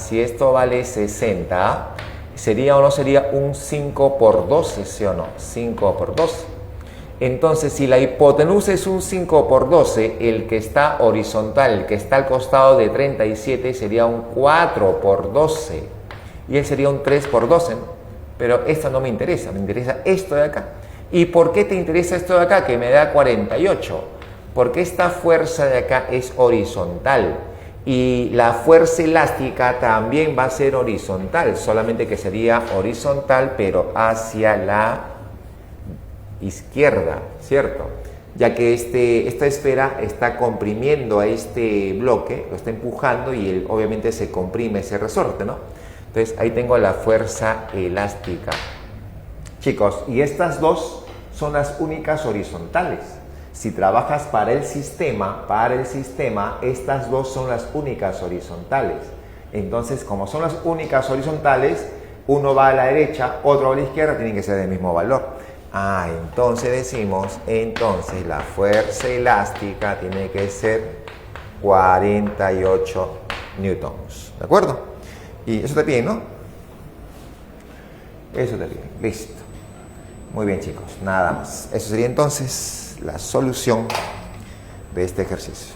¿sería o no sería un 5 por 12, sí o no? 5 por 12. Entonces, si la hipotenusa es un 5 por 12, el que está horizontal, el que está al costado de 37, sería un 4 por 12. Y él sería un 3 por 12, ¿no? Pero esto no me interesa esto de acá. ¿Y por qué te interesa esto de acá? Que me da 48. Porque esta fuerza de acá es horizontal. Y la fuerza elástica también va a ser horizontal, solamente que sería horizontal, pero hacia la izquierda, ¿cierto? Ya que esta esfera está comprimiendo a este bloque, lo está empujando y obviamente se comprime ese resorte, ¿no? Entonces ahí tengo la fuerza elástica. Chicos, y estas dos son las únicas horizontales. Si trabajas para el sistema, estas dos son las únicas horizontales. Entonces, como son las únicas horizontales, uno va a la derecha, otro a la izquierda, tienen que ser del mismo valor. Ah, entonces decimos, la fuerza elástica tiene que ser 48 newtons. ¿De acuerdo? Y eso te pide, ¿no? Eso te pide. Listo. Muy bien, chicos. Nada más. Eso sería entonces la solución de este ejercicio.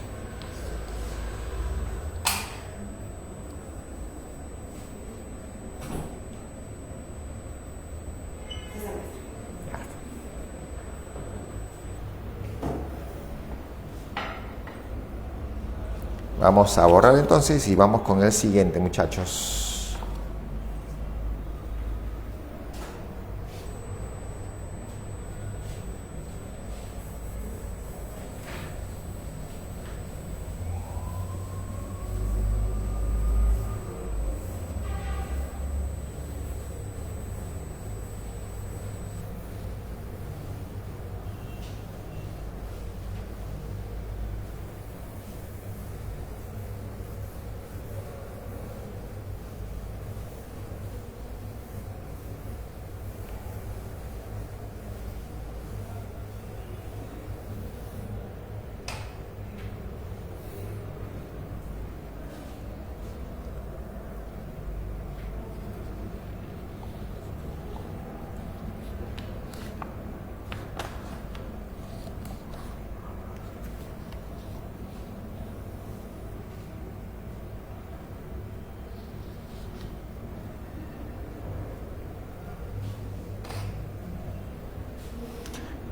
Vamos a borrar entonces y vamos con el siguiente, muchachos.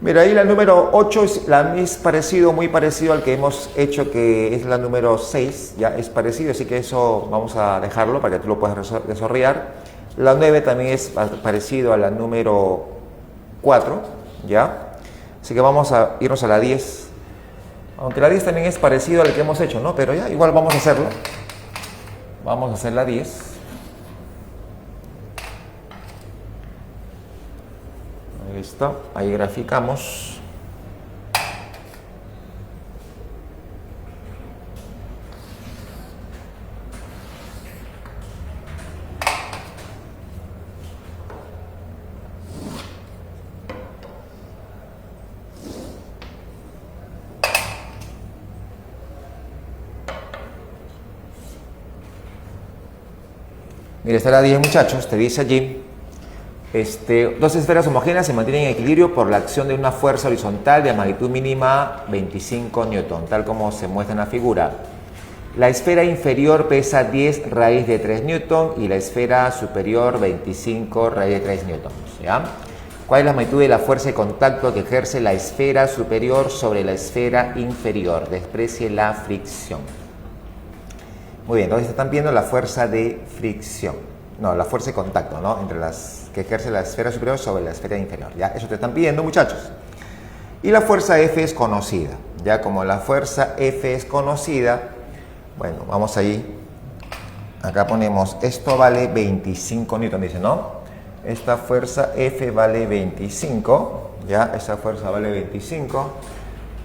Mira, ahí la número 8 es parecido, muy parecido al que hemos hecho, que es la número 6, ya es parecido, así que eso vamos a dejarlo para que tú lo puedas desarrollar. La 9 también es parecido a la número 4, ¿ya? Así que vamos a irnos a la 10. Aunque la 10 también es parecido al que hemos hecho, ¿no? Pero ya, igual vamos a hacerlo. Vamos a hacer la 10. Ahí está, ahí graficamos. Mira, está la 10, muchachos, te dice allí. Dos esferas homogéneas se mantienen en equilibrio por la acción de una fuerza horizontal de magnitud mínima 25 newton, tal como se muestra en la figura. La esfera inferior pesa 10 raíz de 3 newton y la esfera superior 25 raíz de 3 newton. ¿Ya? ¿Cuál es la magnitud de la fuerza de contacto que ejerce la esfera superior sobre la esfera inferior? Desprecie la fricción. Muy bien, entonces están viendo la fuerza de fricción. No, la fuerza de contacto, ¿no? Entre las que ejerce la esfera superior sobre la esfera inferior. ¿Ya? Eso te están pidiendo, muchachos. Y la fuerza F es conocida. Ya como la fuerza F es conocida, bueno, vamos ahí. Acá ponemos, esto vale 25 newton, dice, ¿no? Esta fuerza F vale 25, ¿ya? Esa fuerza vale 25.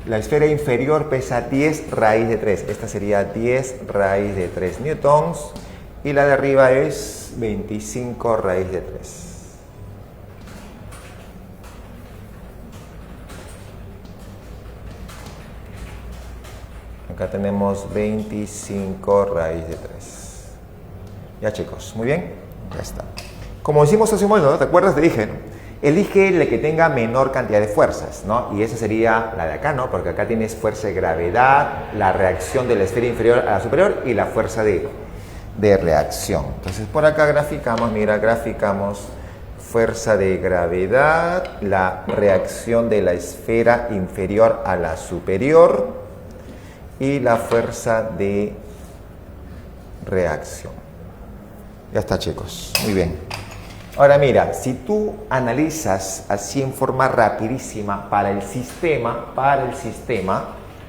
La esfera inferior pesa 10 raíz de 3. Esta sería 10 raíz de 3 newtons. Y la de arriba es 25 raíz de 3. Acá tenemos 25 raíz de 3. Ya, chicos, muy bien, ya está. Como hicimos hace un momento, ¿no? ¿Te acuerdas? Te dije, ¿no? Elige la que tenga menor cantidad de fuerzas, ¿no? Y esa sería la de acá, ¿no? Porque acá tienes fuerza de gravedad, la reacción de la esfera inferior a la superior y la fuerza de reacción. Entonces, por acá graficamos, mira, graficamos fuerza de gravedad, la reacción de la esfera inferior a la superior y la fuerza de reacción. Ya está, chicos. Muy bien. Ahora mira, si tú analizas así en forma rapidísima para el sistema,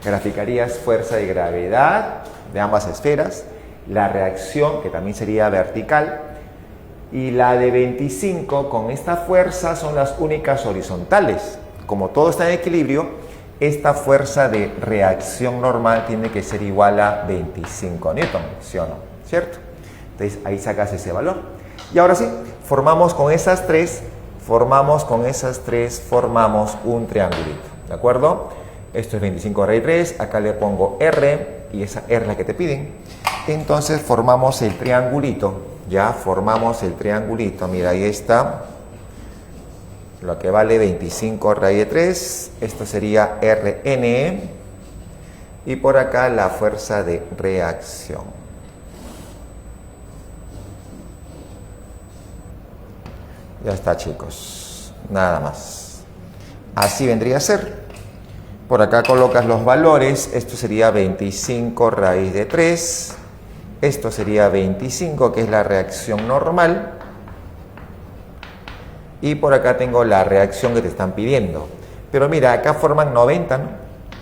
graficarías fuerza de gravedad de ambas esferas, la reacción, que también sería vertical, y la de 25 con esta fuerza son las únicas horizontales. Como todo está en equilibrio, esta fuerza de reacción normal tiene que ser igual a 25 newton, ¿sí o no? ¿Cierto? Entonces ahí sacas ese valor. Y ahora sí, formamos un triangulito, ¿de acuerdo? Esto es 25 raíz de 3, acá le pongo R, y esa R es la que te piden. Entonces formamos el triangulito, ya formamos el triangulito, mira, ahí está, lo que vale 25 raíz de 3, esto sería Rn, y por acá la fuerza de reacción. Ya está, chicos, nada más. Así vendría a ser. Por acá colocas los valores, esto sería 25 raíz de 3, esto sería 25, que es la reacción normal, y por acá tengo la reacción que te están pidiendo. Pero mira, acá forman 90, ¿no?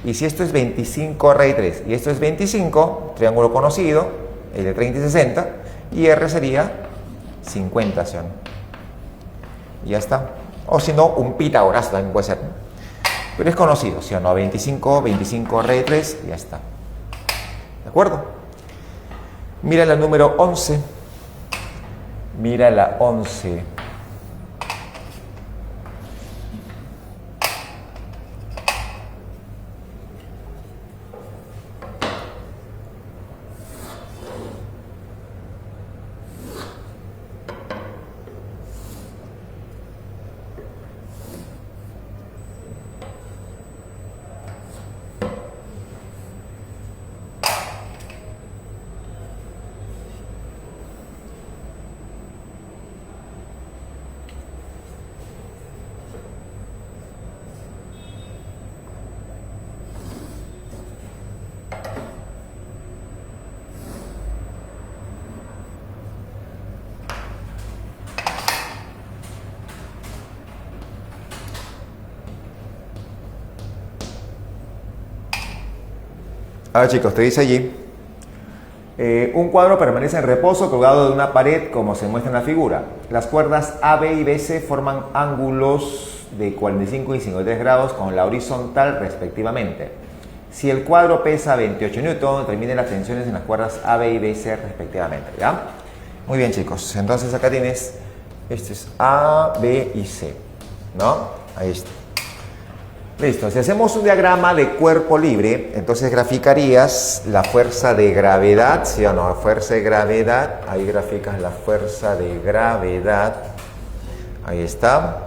Y si esto es 25 raíz de 3 y esto es 25, triángulo conocido, el de 30 y 60, y R sería 50, ¿sí o no? Y ya está. O si no, un Pitágoras también puede ser, ¿no? Pero es conocido, ¿sí o no? 25 raíz de 3, y ya está. ¿De acuerdo? Mira la número 11. Mira la 11. A ver chicos, te dice allí. Un cuadro permanece en reposo colgado de una pared como se muestra en la figura. Las cuerdas AB y BC forman ángulos de 45 y 53 grados con la horizontal respectivamente. Si el cuadro pesa 28 Newton, determinen las tensiones en las cuerdas AB y BC respectivamente, ¿ya? Muy bien chicos, entonces acá tienes, este es A, B y C, ¿no? Ahí está. Listo, si hacemos un diagrama de cuerpo libre, entonces graficarías la fuerza de gravedad, ¿sí o no? La fuerza de gravedad, ahí graficas la fuerza de gravedad, ahí está.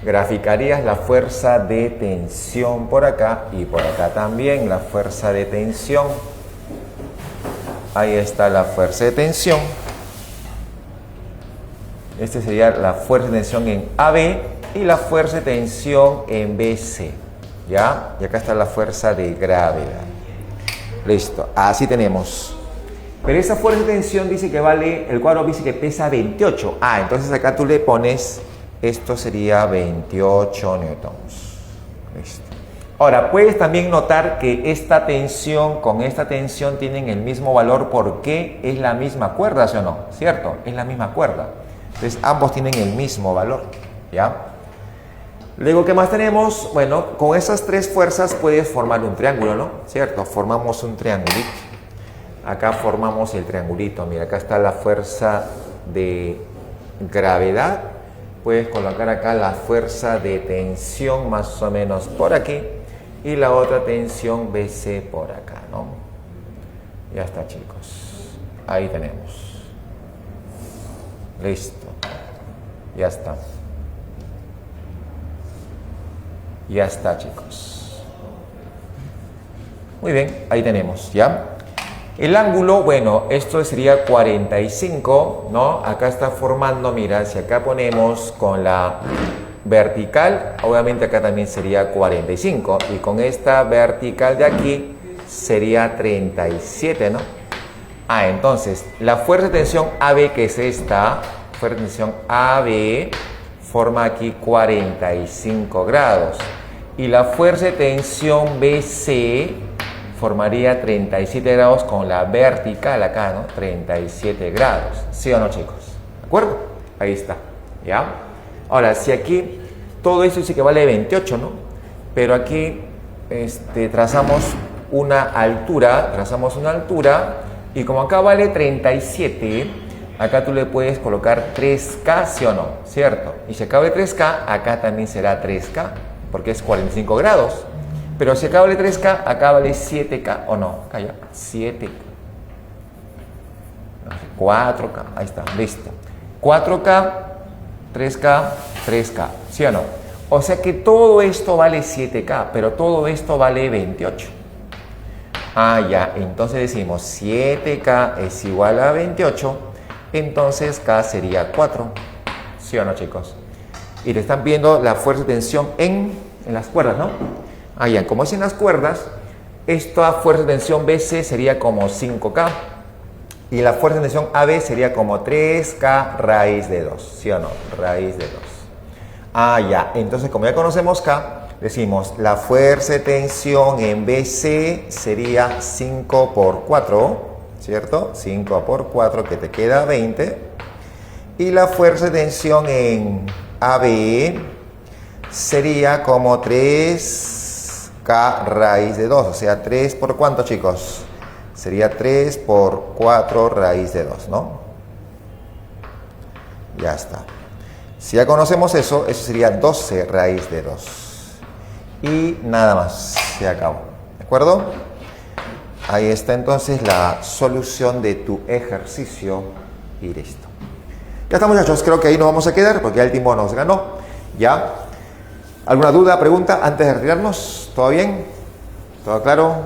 Graficarías la fuerza de tensión por acá y por acá también la fuerza de tensión. Ahí está la fuerza de tensión. Este sería la fuerza de tensión en AB y la fuerza de tensión en BC. ¿Ya? Y acá está la fuerza de gravedad. Listo, así tenemos. Pero esa fuerza de tensión dice que vale, el cuadro dice que pesa 28. Ah, entonces acá tú le pones, esto sería 28 newtons. Listo. Ahora, puedes también notar que esta tensión con esta tensión tienen el mismo valor porque es la misma cuerda, ¿sí o no? ¿Cierto? Es la misma cuerda. Entonces, ambos tienen el mismo valor, ¿ya? Luego, ¿qué más tenemos? Bueno, con esas tres fuerzas puedes formar un triángulo, ¿no? ¿Cierto? Formamos un triangulito. Acá formamos el triangulito. Mira, acá está la fuerza de gravedad. Puedes colocar acá la fuerza de tensión más o menos por aquí. Y la otra tensión BC por acá, ¿no? Ya está, chicos. Ahí tenemos. Listo. Ya está. Ya está, chicos. Muy bien, ahí tenemos, ¿ya? El ángulo, bueno, esto sería 45, ¿no? Acá está formando, mira, si acá ponemos con la vertical, obviamente acá también sería 45. Y con esta vertical de aquí sería 37, ¿no? Ah, entonces, la fuerza de tensión AB, que es esta, fuerza de tensión AB, forma aquí 45 grados. Y la fuerza de tensión BC formaría 37 grados con la vertical acá, ¿no? 37 grados. ¿Sí o no, chicos? ¿De acuerdo? Ahí está. ¿Ya? Ahora, si aquí todo esto dice que vale 28, ¿no? Pero aquí trazamos una altura, y como acá vale 37, acá tú le puedes colocar 3K, ¿sí o no? ¿Cierto? Y si acá vale 3K, acá también será 3K, porque es 45 grados. Pero si acá vale 3K, acá vale 7K, ¿o no? Acá ya, 7K. 4K, ahí está, listo. 4K, 3K, 3K, ¿sí o no? O sea que todo esto vale 7K, pero todo esto vale 28. Ah, ya, entonces decimos 7K es igual a 28, entonces K sería 4. ¿Sí o no, chicos? Y te están viendo la fuerza de tensión en las cuerdas, ¿no? Ah, ya, como es en las cuerdas, esta fuerza de tensión BC sería como 5K. Y la fuerza de tensión AB sería como 3K raíz de 2. ¿Sí o no? Raíz de 2. Ah, ya, entonces como ya conocemos K, decimos la fuerza de tensión en BC sería 5 por 4, ¿cierto? 5 por 4 que te queda 20. Y la fuerza de tensión en AB sería como 3K raíz de 2. O sea, 3 por ¿cuánto, chicos? Sería 3 por 4 raíz de 2, ¿no? Ya está. Si ya conocemos eso sería 12 raíz de 2. Y nada más, se acabó. ¿De acuerdo? Ahí está entonces la solución de tu ejercicio y listo. Ya está, muchachos, creo que ahí nos vamos a quedar porque ya el tiempo nos ganó. ¿Ya? ¿Alguna duda, pregunta antes de retirarnos? ¿Todo bien? ¿Todo claro?